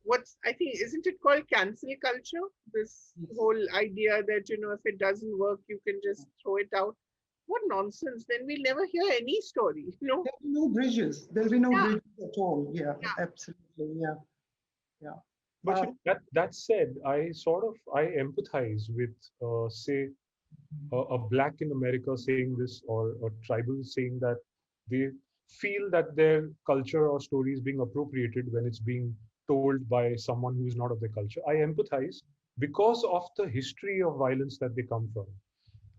what's, I think, isn't it called cancel culture, this yes. whole idea that, if it doesn't work you can just throw it out. What nonsense. Then we'll never hear any story. There'll be no bridges. There'll be no Yeah, bridges at all. Yeah, yeah. absolutely. Yeah, yeah. But Uh, that said, I empathize with, say, a black in America saying this, or a tribal saying that they feel that their culture or story is being appropriated when it's being told by someone who is not of their culture. I empathize because of the history of violence that they come from.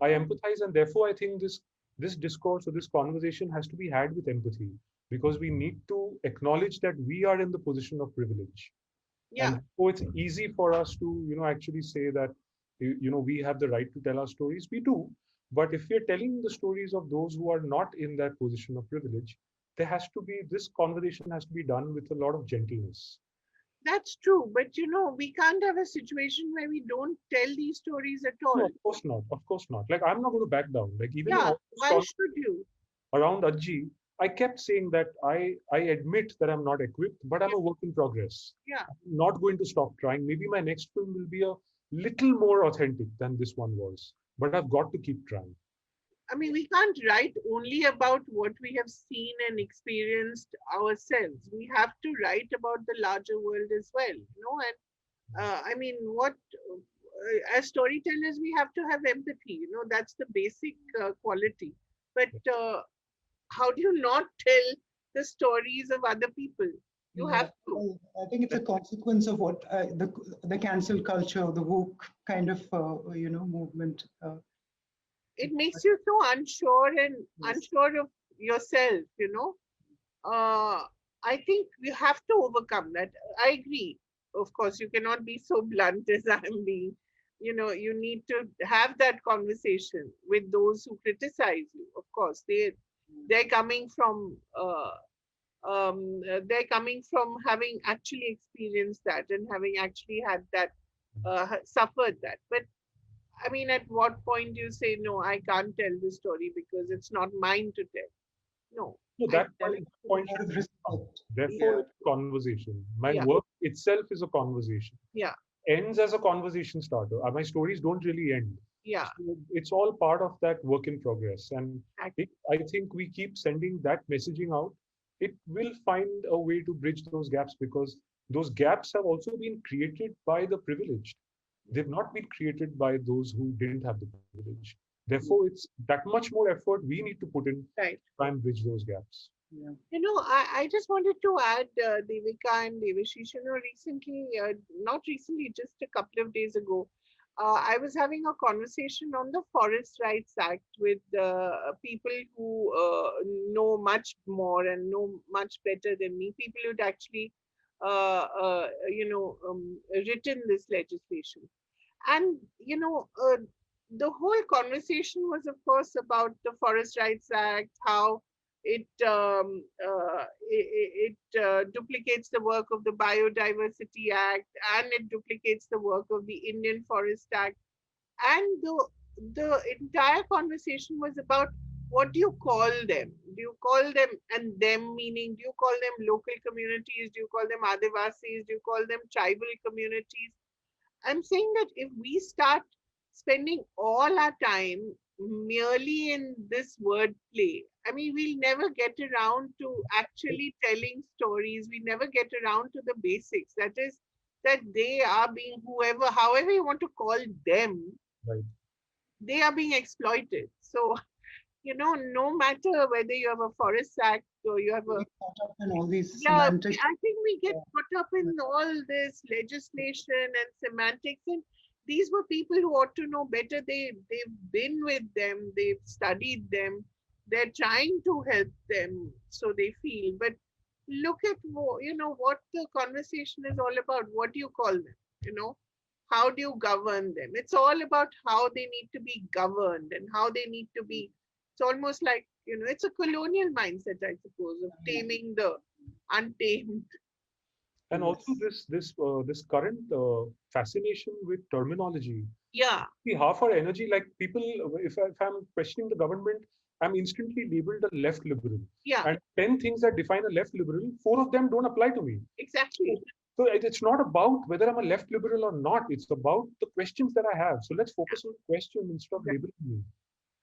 I empathize, and therefore I think this this discourse or this conversation has to be had with empathy, because we need to acknowledge that we are in the position of privilege. Yeah. And so it's easy for us to, actually say that, we have the right to tell our stories. We do. But if we're telling the stories of those who are not in that position of privilege, this conversation has to be done with a lot of gentleness. That's true, but we can't have a situation where we don't tell these stories at No, all. of course not. Of course not. Like, I'm not going to back down. Like, even in Yeah, all this why should you? around Ajji, I kept saying that I admit that I'm not equipped, but I'm a work in progress. Yeah. I'm not going to stop trying. Maybe my next film will be a little more authentic than this one was, but I've got to keep trying. I mean, we can't write only about what we have seen and experienced ourselves. We have to write about the larger world as well, And I mean, as storytellers, we have to have empathy. That's the basic quality. But how do you not tell the stories of other people? You Yeah, have to. well, I think it's a consequence of what the cancel culture, the woke kind of movement. It makes you so unsure and Yes. unsure of yourself. I think you have to overcome that. I agree. Of course, you cannot be so blunt as I'm being. You need to have that conversation with those who criticize you. Of course, they're coming from having actually experienced that and having actually had that suffered that. But I mean, at what point do you say no? I can't tell this story because it's not mine to tell. No, So I that tell it. point Out should of be done. respect. Therefore, Yeah, it's a conversation. My yeah, work itself is a conversation. yeah, Ends as a conversation starter. My stories don't really end. yeah. So it's all part of that work in progress. And Exactly. I think we keep sending that messaging out. It will find a way to bridge those gaps, because those gaps have also been created by the privileged. They've not been created by those who didn't have the privilege. Therefore, it's that much more effort we need to put in to Right. try and bridge those gaps. Yeah. I just wanted to add, Devika and Devashish, recently, not recently, just a couple of days ago, I was having a conversation on the Forest Rights Act with people who know much more and know much better than me, people who'd actually, written this legislation. And the whole conversation was, of course, about the Forest Rights Act, how it duplicates the work of the Biodiversity Act, and it duplicates the work of the Indian Forest Act. And the entire conversation was about, what do you call them? Do you call them, and them meaning, do you call them local communities? Do you call them Adivasis? Do you call them tribal communities? I'm saying that if we start spending all our time merely in this wordplay, I mean, we'll never get around to actually telling stories. We never get around to the basics. That is, that they are being, however you want to call them, Right. they are being exploited. So, no matter whether you have a forest act or you have a, Getting caught up in all these yeah, semantic. I think we get caught up in all this legislation and semantics. And these were people who ought to know better. They've been with them, they've studied them, they're trying to help them, so they feel. But look at what the conversation is all about. What do you call them? How do you govern them? It's all about how they need to be governed and how they need to be. It's almost like, it's a colonial mindset, I suppose, of taming the untamed. And also Yes. this current fascination with terminology. Yeah, See, half our energy, like people, if I'm questioning the government, I'm instantly labeled a left liberal. yeah, And 10 things that define a left liberal, four of them don't apply to me. exactly. So it's not about whether I'm a left liberal or not. It's about the questions that I have. So let's focus on the question instead of labeling me.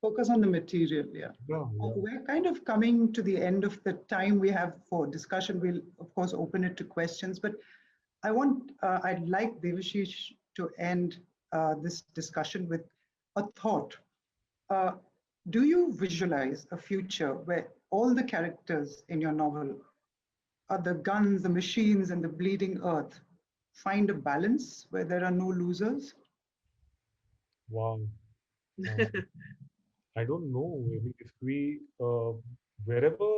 Focus on the material. Yeah. Yeah, yeah. We're kind of coming to the end of the time we have for discussion. We'll, of course, open it to questions, but I'd like Devashish to end this discussion with a thought. Uh, do you visualize a future where all the characters in your novel are the guns, the machines, and the bleeding earth find a balance where there are no losers? Wow. I don't know. Maybe if we wherever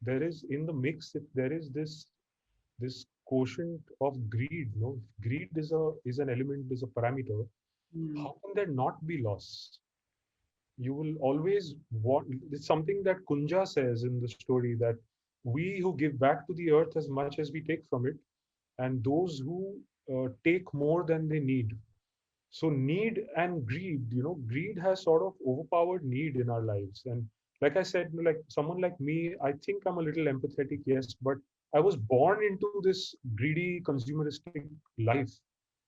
there is in the mix, if there is this quotient of greed, no, if greed is an element, is a parameter. Mm. How can there not be loss? You will always want. It's something that Kunja says in the story, that we who give back to the earth as much as we take from it, and those who take more than they need. So need and greed, greed has sort of overpowered need in our lives. And like I said, like someone like me, I think I'm a little empathetic, yes, but I was born into this greedy consumeristic life.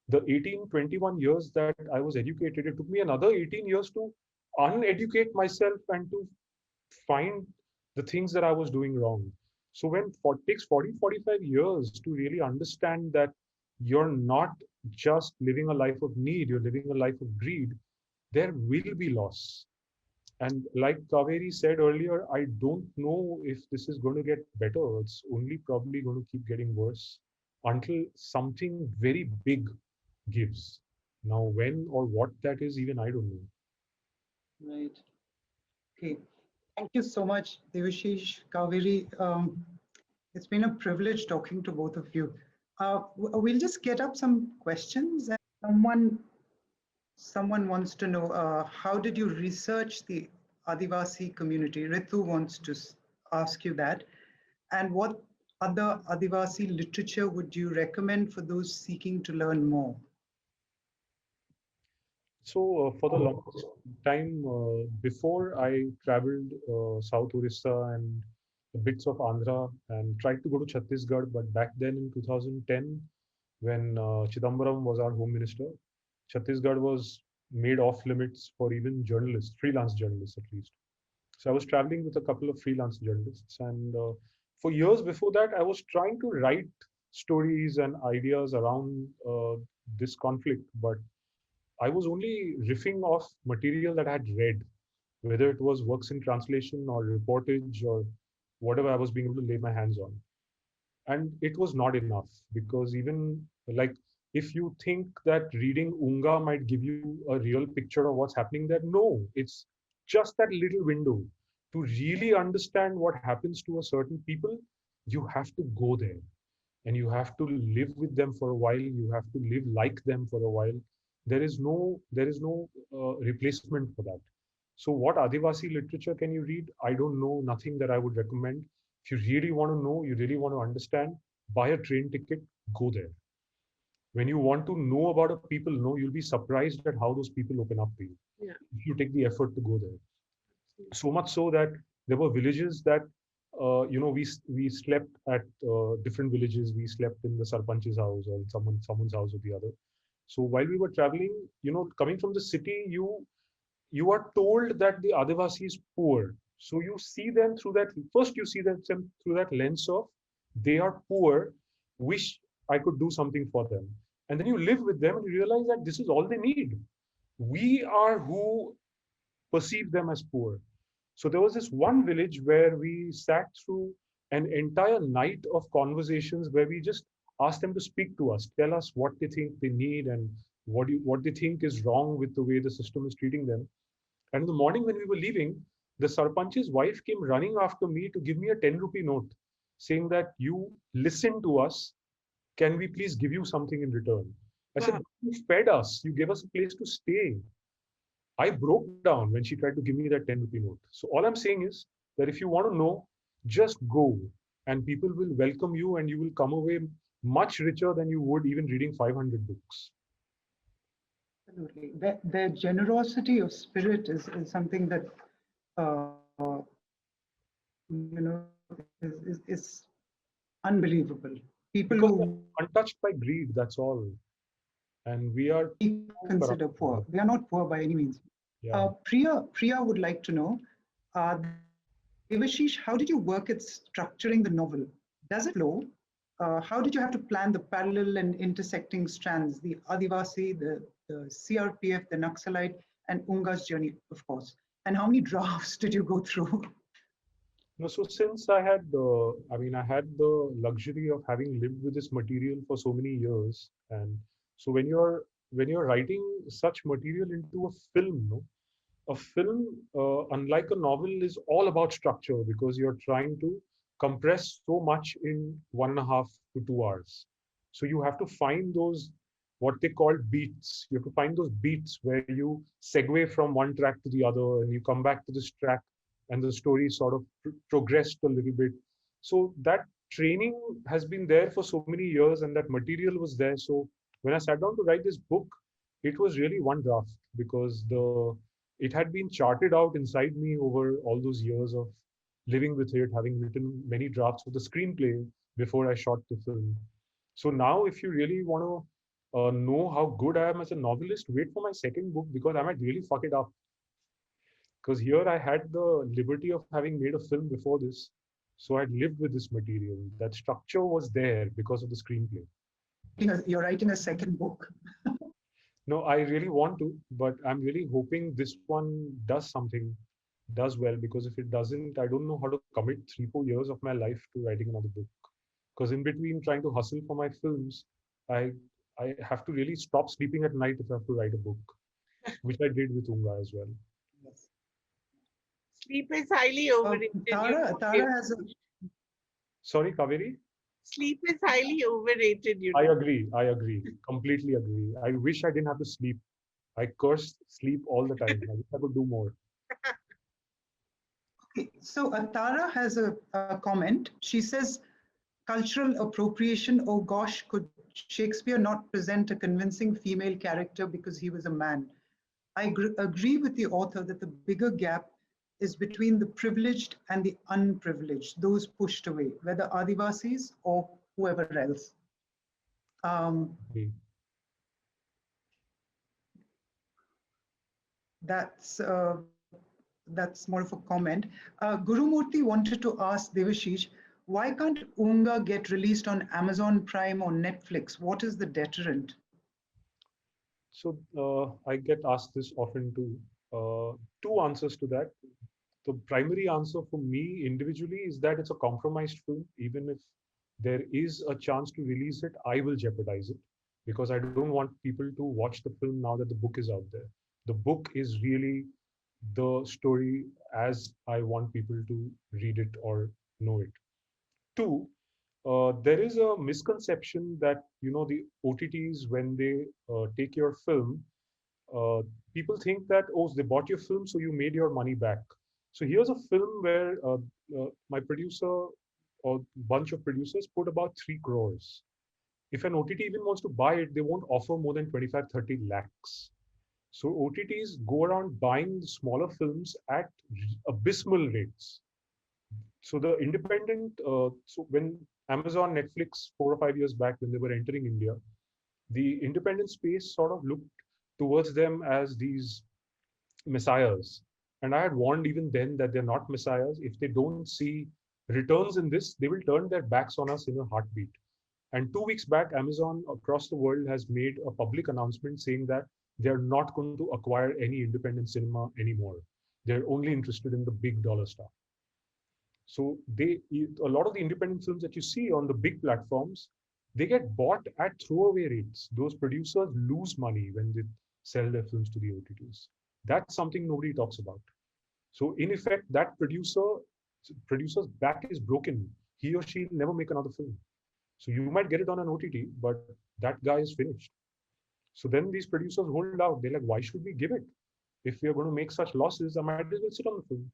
The 18, 21 years that I was educated, it took me another 18 years to uneducate myself and to find the things that I was doing wrong. So when it takes 40, 45 years to really understand that you're not just living a life of need, you're living a life of greed, there will be loss. And like Kaveri said earlier, I don't know if this is going to get better. It's only probably going to keep getting worse until something very big gives. Now, when or what that is, even I don't know. Right. Okay. Thank you so much, Devashish, Kaveri. It's been a privilege talking to both of you. We'll just get up some questions. Someone, someone wants to know, how did you research the Adivasi community? Ritu wants to ask you that. And what other Adivasi literature would you recommend for those seeking to learn more? So, for the longest time, before I traveled South Orissa and the bits of Andhra and tried to go to Chhattisgarh, but back then in 2010, when Chidambaram was our home minister, Chhattisgarh was made off limits for even journalists, freelance journalists at least. So I was traveling with a couple of freelance journalists, and for years before that, I was trying to write stories and ideas around this conflict, but I was only riffing off material that I had read, whether it was works in translation or reportage or whatever I was being able to lay my hands on. And it was not enough, because even like, if you think that reading Oonga might give you a real picture of what's happening there, no, it's just that little window. To really understand what happens to a certain people, you have to go there, and you have to live with them for a while. You have to live like them for a while. There is no replacement for that. So what Adivasi literature can you read? I don't know, nothing that I would recommend. If you really want to know, you really want to understand, buy a train ticket, go there. When you want to know about a people, no, you'll be surprised at how those people open up to you Yeah. if you take the effort to go there. Absolutely. So much so that there were villages that we slept at different villages. We slept in the sarpanch's house or in someone's house or the other. So while we were traveling, coming from the city, you are told that the Adivasi is poor. So you see them through that. First, you see them through that lens of they are poor. Wish I could do something for them. And then you live with them and you realize that this is all they need. We are who perceive them as poor. So there was this one village where we sat through an entire night of conversations where we just asked them to speak to us, tell us what they think they need and what they think is wrong with the way the system is treating them. And in the morning when we were leaving, the Sarpanch's wife came running after me to give me a 10 rupee note, saying that you listen to us. Can we please give you something in return? I said, Wow. you fed us, you gave us a place to stay. I broke down when she tried to give me that 10 rupee note. So all I'm saying is that if you want to know, just go, and people will welcome you and you will come away much richer than you would even reading 500 books. Absolutely. Their generosity of spirit is something that, uh, is unbelievable. People Because who they're untouched by greed, that's all. And we are we too corrupt consider for poor. that. They are not poor by any means. Yeah. Priya would like to know, Devashish, how did you work at structuring the novel? Does it flow? How did you have to plan the parallel and intersecting strands, the Adivasi, the CRPF, the Naxalite, and Unga's journey, of course? And how many drafts did you go through? No, so since I had the luxury of having lived with this material for so many years, and so when you're writing such material into a film, no, a film, unlike a novel, is all about structure because you're trying to compress so much in 1.5 to 2 hours. So you have to find those what they call beats. You have to find those beats where you segue from one track to the other and you come back to this track and the story sort of progressed a little bit. So that training has been there for so many years and that material was there. So when I sat down to write this book, it was really one draft because the it had been charted out inside me over all those years of living with it, having written many drafts of the screenplay before I shot the film. So now, if you really want to know how good I am as a novelist, wait for my second book because I might really fuck it up. Because here I had the liberty of having made a film before this. So I'd lived with this material. That structure was there because of the screenplay. You're writing a second book. No, I really want to, but I'm really hoping this one does something, does well, because if it doesn't, I don't know how to commit 3, 4 years of my life to writing another book. Because in between trying to hustle for my films, I I have to really stop sleeping at night if I have to write a book, which I did with Oonga as well. Yes. Sleep is highly overrated. Tara has a Sorry, Kaveri? Sleep is highly overrated. I agree. Completely agree. I wish I didn't have to sleep. I curse sleep all the time. I wish I could do more. So Tara has a comment. She says, cultural appropriation, oh gosh, could Shakespeare not present a convincing female character because he was a man? I agree with the author that the bigger gap is between the privileged and the unprivileged, those pushed away, whether Adivasis or whoever else. Okay. That's that's more of a comment. Gurumurthy wanted to ask Devashish, why can't Oonga get released on Amazon Prime or Netflix? What is the deterrent? So I get asked this often too. Two answers to that. The primary answer for me individually is that it's a compromised film. Even if there is a chance to release it, I will jeopardize it because I don't want people to watch the film now that the book is out there. The book is really the story as I want people to read it or know it. Two, there is a misconception that the OTTs when they take your film, uh, people think that they bought your film, so you made your money back. So here's a film where my producer or bunch of producers put about 3 crores. If an OTT even wants to buy it, they won't offer more than 25, 30 lakhs. So OTTs go around buying smaller films at abysmal rates. So the independent, so when Amazon, Netflix, 4 or 5 years back, when they were entering India, the independent space sort of looked towards them as these messiahs. And I had warned even then that they're not messiahs. If they don't see returns in this, they will turn their backs on us in a heartbeat. And 2 weeks back, Amazon across the world has made a public announcement saying that they're not going to acquire any independent cinema anymore. They're only interested in the big dollar stuff. So a lot of the independent films that you see on the big platforms, they get bought at throwaway rates. Those producers lose money when they sell their films to the OTTs. That's something nobody talks about. So in effect, that producer's back is broken. He or she will never make another film. So you might get it on an OTT, but that guy is finished. So then these producers hold out. They're like, why should we give it? If we are going to make such losses, I might as well sit on the film.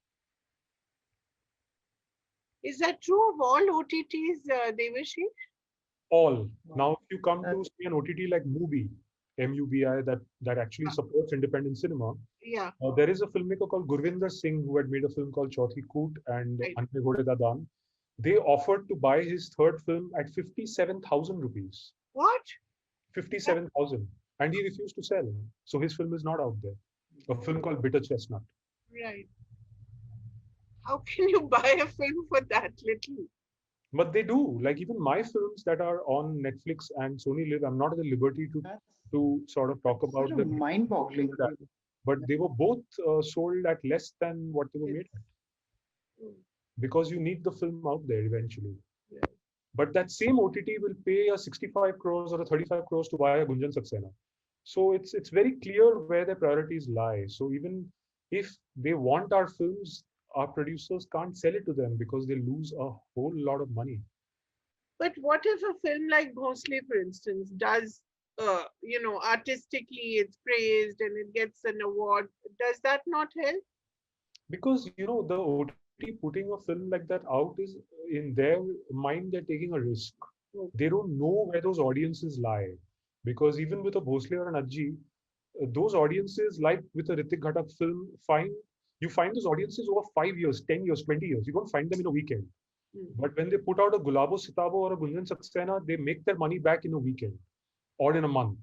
Is that true of all OTTs, Devashish? All. Now, if you come to see an OTT like Mubi, MUBI, that actually supports independent cinema, Yeah. there is a filmmaker called Gurvinder Singh who had made a film called Chauthi Koot and Right. Ante Ghode Da Daan. They offered to buy his third film at 57,000 rupees. What? 57,000. And he refused to sell. So his film is not out there. A film called Bitter Chestnut. Right. How can you buy a film for that little? But they do. Like even my films that are on Netflix and Sony Live, I'm not at the liberty to sort of talk about them. Mind-boggling. But they were both sold at less than what they were made at. Because you need the film out there eventually. Yeah. But that same OTT will pay a 65 crores or a 35 crores to buy a Gunjan Saxena. So it's very clear where their priorities lie. So even if they want our films, our producers can't sell it to them because they lose a whole lot of money. But what if a film like Bhosle, for instance, does, artistically it's praised and it gets an award? Does that not help? Because the OTT putting a film like that out is, in their mind, they're taking a risk. Oh, They don't know where those audiences lie. Because even with a Bhosle or an Ajji, those audiences, like with a Ritik Ghatak film, you find those audiences over 5 years, 10 years, 20 years. You don't find them in a weekend. mm. But when they put out a Gulabo Sitabo or a Gunjan Saxena, they make their money back in a weekend or in a month.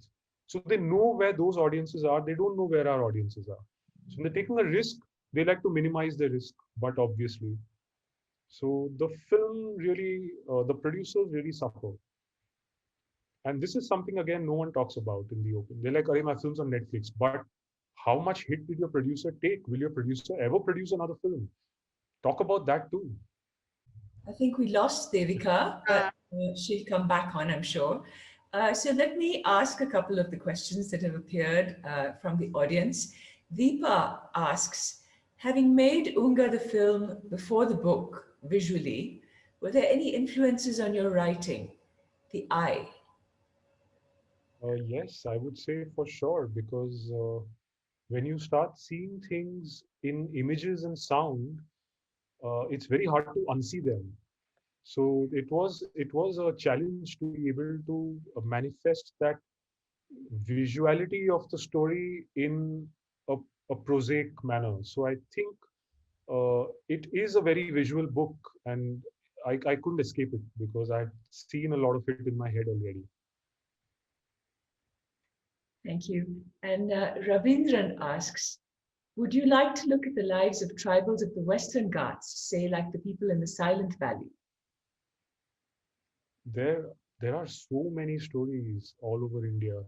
So they know where those audiences are. They don't know where our audiences are. So when they're taking a risk, they like to minimize the risk, but obviously. So the film really, the producers really suffer. And this is something, again, no one talks about in the open. They're like, "Arey, my film's on Netflix." But how much hit did your producer take? Will your producer ever produce another film? Talk about that too. I think we lost Devika, but Uh, she'll come back on, I'm sure. So let me ask a couple of the questions that have appeared from the audience. Deepa asks, having made Oonga the film before the book visually, were there any influences on your writing? The eye. Yes, I would say for sure, because when you start seeing things in images and sound, it's very hard to unsee them. So it was a challenge to be able to manifest that visuality of the story in a, a prosaic manner. So I think it is a very visual book, and I couldn't escape it because I've seen a lot of it in my head already. Thank you. And Ravindran asks, would you like to look at the lives of tribals of the Western Ghats, say like the people in the Silent Valley? There, there are so many stories all over India.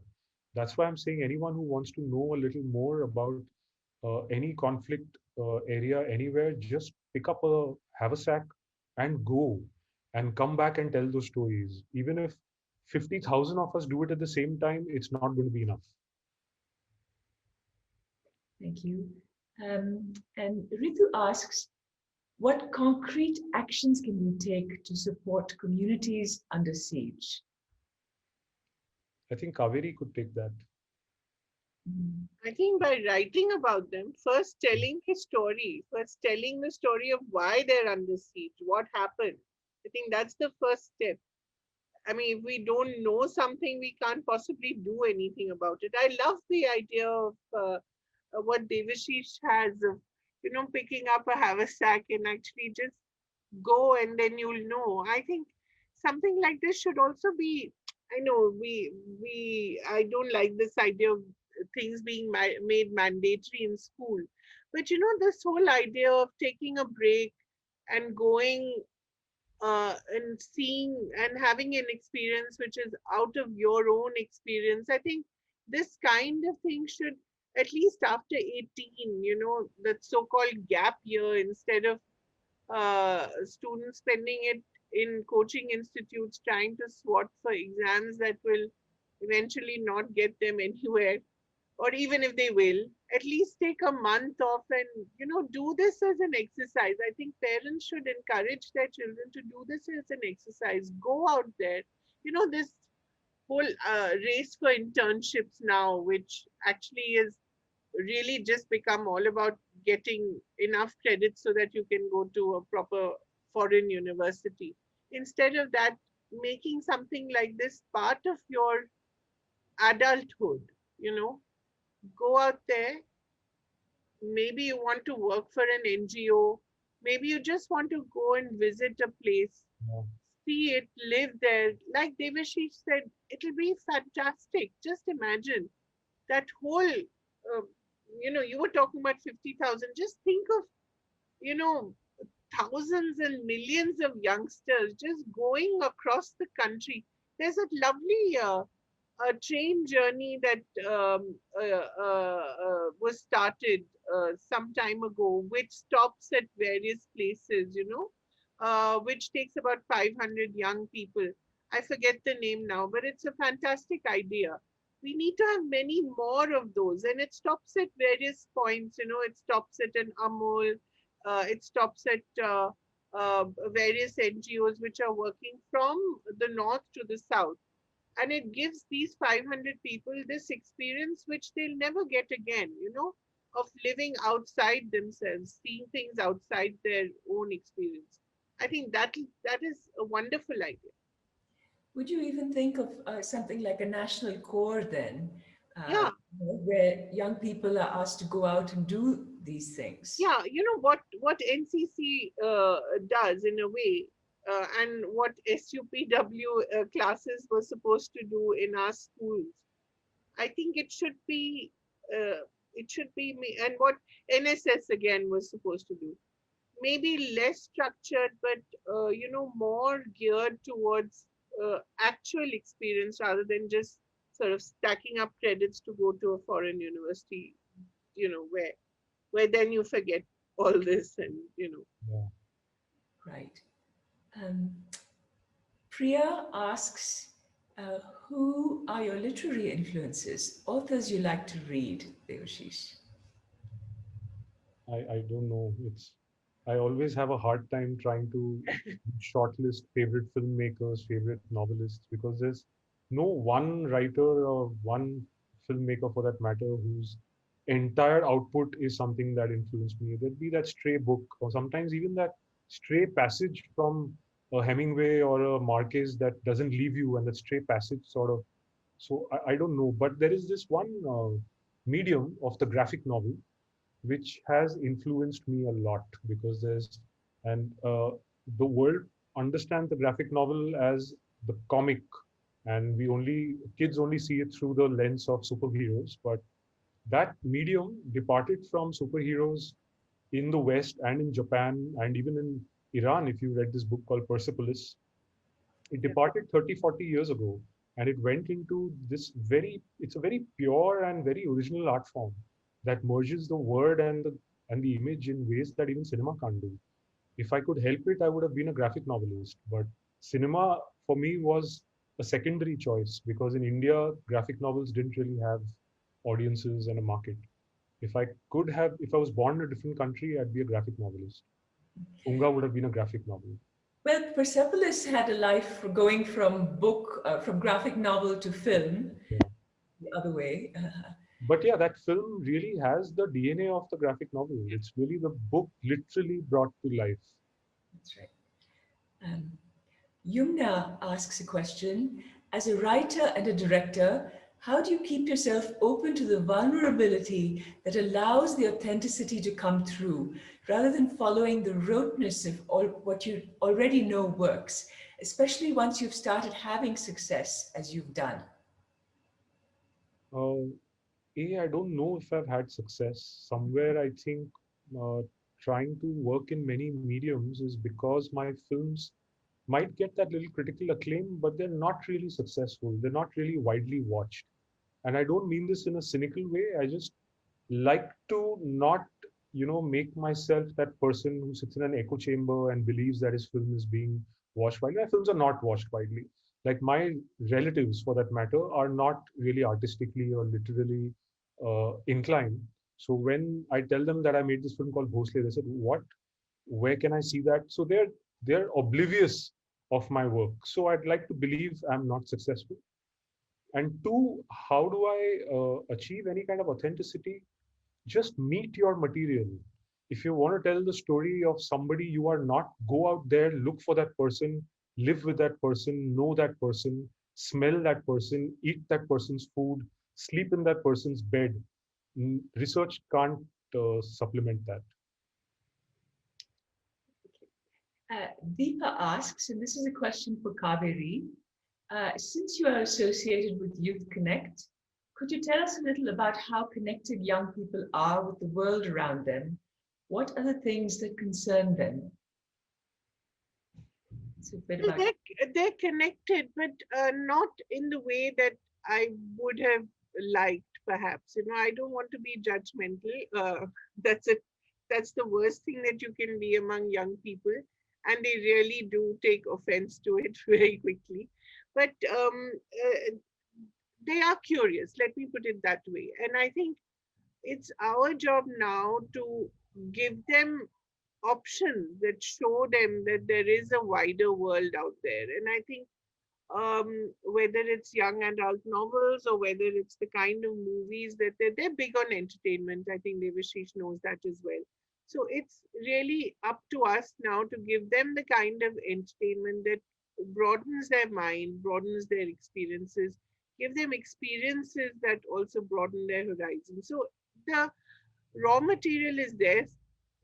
That's why I'm saying anyone who wants to know a little more about any conflict area anywhere, just have a sack and go and come back and tell those stories. Even if 50,000 of us do it at the same time, it's not going to be enough. Thank you. And Ritu asks, what concrete actions can we take to support communities under siege? I think Kaveri could take that. Mm, I think by writing about them, first telling his story, first telling the story of why they're under siege, what happened. I think that's the first step. I mean, if we don't know something, we can't possibly do anything about it. I love the idea of what Devashish has of, picking up a haversack and actually just go and then you'll know. I think something like this should also be. I know I don't like this idea of things being made mandatory in school, but this whole idea of taking a break and going and seeing and having an experience which is out of your own experience. I think this kind of thing should, at least after 18, that so-called gap year, instead of students spending it in coaching institutes trying to swat for exams that will eventually not get them anywhere, or even if they will, at least take a month off and do this as an exercise. I think parents should encourage their children to do this as an exercise. Go out there. This whole race for internships now, which actually is really just become all about getting enough credits so that you can go to a proper foreign university. Instead of that, making something like this part of your adulthood, you know, go out there. Maybe you want to work for an NGO. Maybe you just want to go and visit a place, Yeah. see it, live there. Like Devashish said, it'll be fantastic. Just imagine that whole, you were talking about 50,000. Just think of, you know, thousands and millions of youngsters just going across the country. There's a lovely a train journey that was started some time ago, which stops at various places, which takes about 500 young people. I forget the name now, but it's a fantastic idea. we need to have many more of those, and it stops at various points. It stops at an Amul, it stops at various NGOs which are working from the north to the south, and it gives these 500 people this experience which they'll never get again, of living outside themselves, seeing things outside their own experience. I think that is a wonderful idea. Would you even think of something like a national core then, Yeah. where young people are asked to go out and do these things? Yeah, what NCC does in a way, and what SUPW classes were supposed to do in our schools. I think uh, and what NSS again was supposed to do. Maybe less structured, but more geared towards actual experience rather than just sort of stacking up credits to go to a foreign university. Where then you forget all this, and Yeah. Right. Um, Priya asks, who are your literary influences, authors you like to read, Devashish? I don't know. I always have a hard time trying to shortlist favorite filmmakers, favorite novelists, because there's no one writer or one filmmaker for that matter whose entire output is something that influenced me. There'd be that stray book, or sometimes even that stray passage from a Hemingway or a Marquez that doesn't leave you, and that stray passage sort of. So I don't know, but there is this one medium of the graphic novel which has influenced me a lot, because there's and the world understands the graphic novel as the comic, and we only kids only see it through the lens of superheroes. But that medium departed from superheroes in the West and in Japan and even in Iran. If you read this book called Persepolis, it yeah, departed 30, 40 years ago, and it went into this it's a very pure and very original art form that merges the word and the image in ways that even cinema can't do. If I could help it, I would have been a graphic novelist, but cinema for me was a secondary choice, because in India graphic novels didn't really have audiences and a market. If I was born in a different country, I'd be a graphic novelist. Unga would have been a graphic novel. Well, Persepolis had a life for going from from graphic novel to film, Yeah. the other way. But yeah, that film really has the DNA of the graphic novel. It's really the book literally brought to life. That's right. Um, Yumna asks a question. As a writer and a director, how do you keep yourself open to the vulnerability that allows the authenticity to come through, rather than following the roteness of all what you already know works, especially once you've started having success as you've done? Uh, I don't know if I've had success. Somewhere I think uh, trying to work in many mediums is because my films might get that little critical acclaim, but they're not really successful. They're not really widely watched. And I don't mean this in a cynical way. I just like to not, make myself that person who sits in an echo chamber and believes that his film is being watched widely. My films are not watched widely. Like my relatives, for that matter, are not really artistically or literally inclined. So when I tell them that I made this film called Bhosle, they said, "What? Where can I see that?" So they're oblivious of my work. So I'd like to believe I'm not successful. And two, how do I achieve any kind of authenticity? Just meet your material. If you want to tell the story of somebody you are not, go out there, look for that person, live with that person, know that person, smell that person, eat that person's food, sleep in that person's bed. Research can't supplement that. Deepa asks, and this is a question for Kaveri. Since you are associated with Youth Connect, could you tell us a little about how connected young people are with the world around them? What are the things that concern them? It's a bit well, about. they're connected, but not in the way that I would have liked. Perhaps, I don't want to be judgmental. That's it. That's the worst thing that you can be among young people, and they really do take offense to it very quickly. But they are curious. Let me put it that way. And I think it's our job now to give them options that show them that there is a wider world out there. And I think whether it's young adult novels or whether it's the kind of movies that they're big on entertainment. I think Devashish knows that as well. So it's really up to us now to give them the kind of entertainment that broadens their mind, broadens their experiences, give them experiences that also broaden their horizon. So the raw material is theirs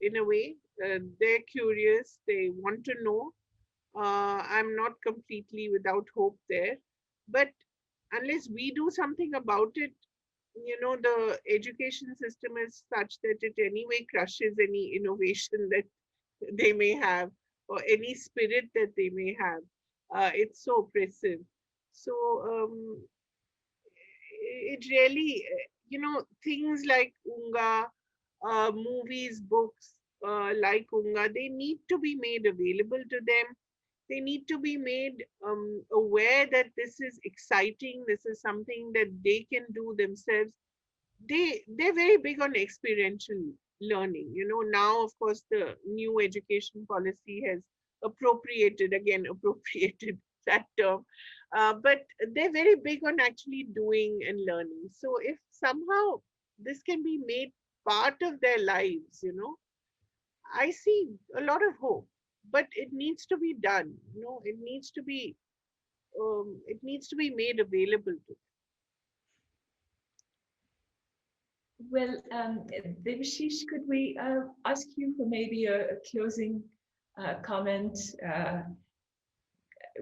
in a way. They're curious, they want to know. I'm not completely without hope there. But unless we do something about it, the education system is such that it anyway crushes any innovation that they may have or any spirit that they may have. It's so oppressive. So it really, things like Oonga, movies, books like Oonga, they need to be made available to them. They need to be made aware that this is exciting, this is something that they can do themselves. They're very big on experiential learning. Now of course the new education policy has appropriated that term, but they're very big on actually doing and learning. So if somehow this can be made part of their lives, I see a lot of hope, but it needs to be done. It needs to be made available to. Well, Devashish, could we ask you for maybe a closing comment?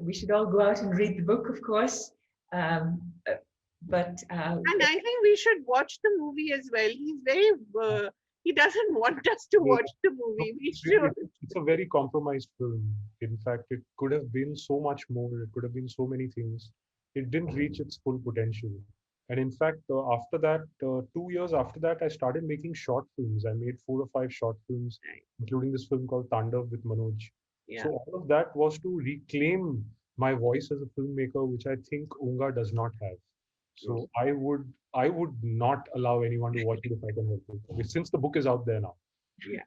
We should all go out and read the book, of course. But And I think we should watch the movie as well. He's very. He doesn't want us to watch the movie. We should. It's a very compromised film. In fact, it could have been so much more. It could have been so many things. It didn't reach its full potential. And in fact, after that, 2 years after that, I started making short films. I made 4 or 5 short films, Right. including this film called Tandav with Manoj. Yeah. So all of that was to reclaim my voice as a filmmaker, which I think Oonga does not have. So I would not allow anyone to watch it if I can help it, since the book is out there now. Yeah.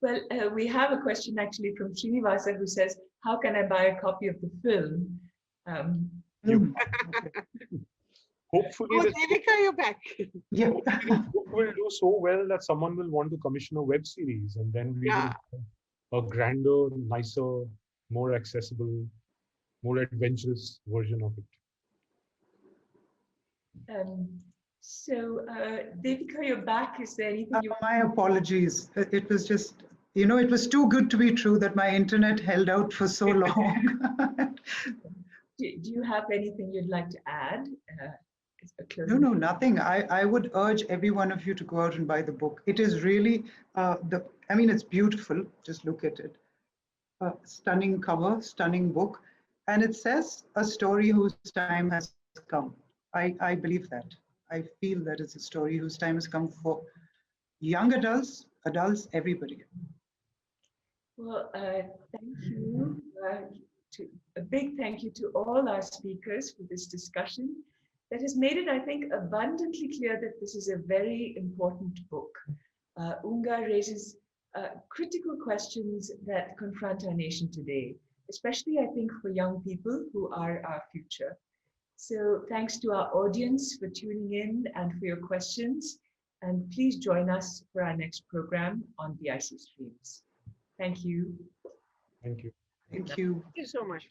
well, we have a question actually from Srinivasa who says, "How can I buy a copy of the film?" You, hopefully, Oh, this Devika, you're back. Yeah. book will do so well that someone will want to commission a web series, and then we Yeah. will have a grander, nicer, more accessible, more adventurous version of it. So, Devika, you're back. Is there anything you? My apologies. It was just, it was too good to be true that my internet held out for so long. Do you have anything you'd like to add? No, nothing. I would urge every one of you to go out and buy the book. It is really, it's beautiful. Just look at it. Stunning cover, stunning book. And it says a story whose time has come. I believe that. I feel that it's a story whose time has come for young adults, everybody. Well, thank you. A big thank you to all our speakers for this discussion that has made it, I think, abundantly clear that this is a very important book. Oonga raises critical questions that confront our nation today, especially, I think, for young people who are our future. So thanks to our audience for tuning in and for your questions. And please join us for our next program on DIC Streams. Thank you. Thank you. Thank you. Thank you so much.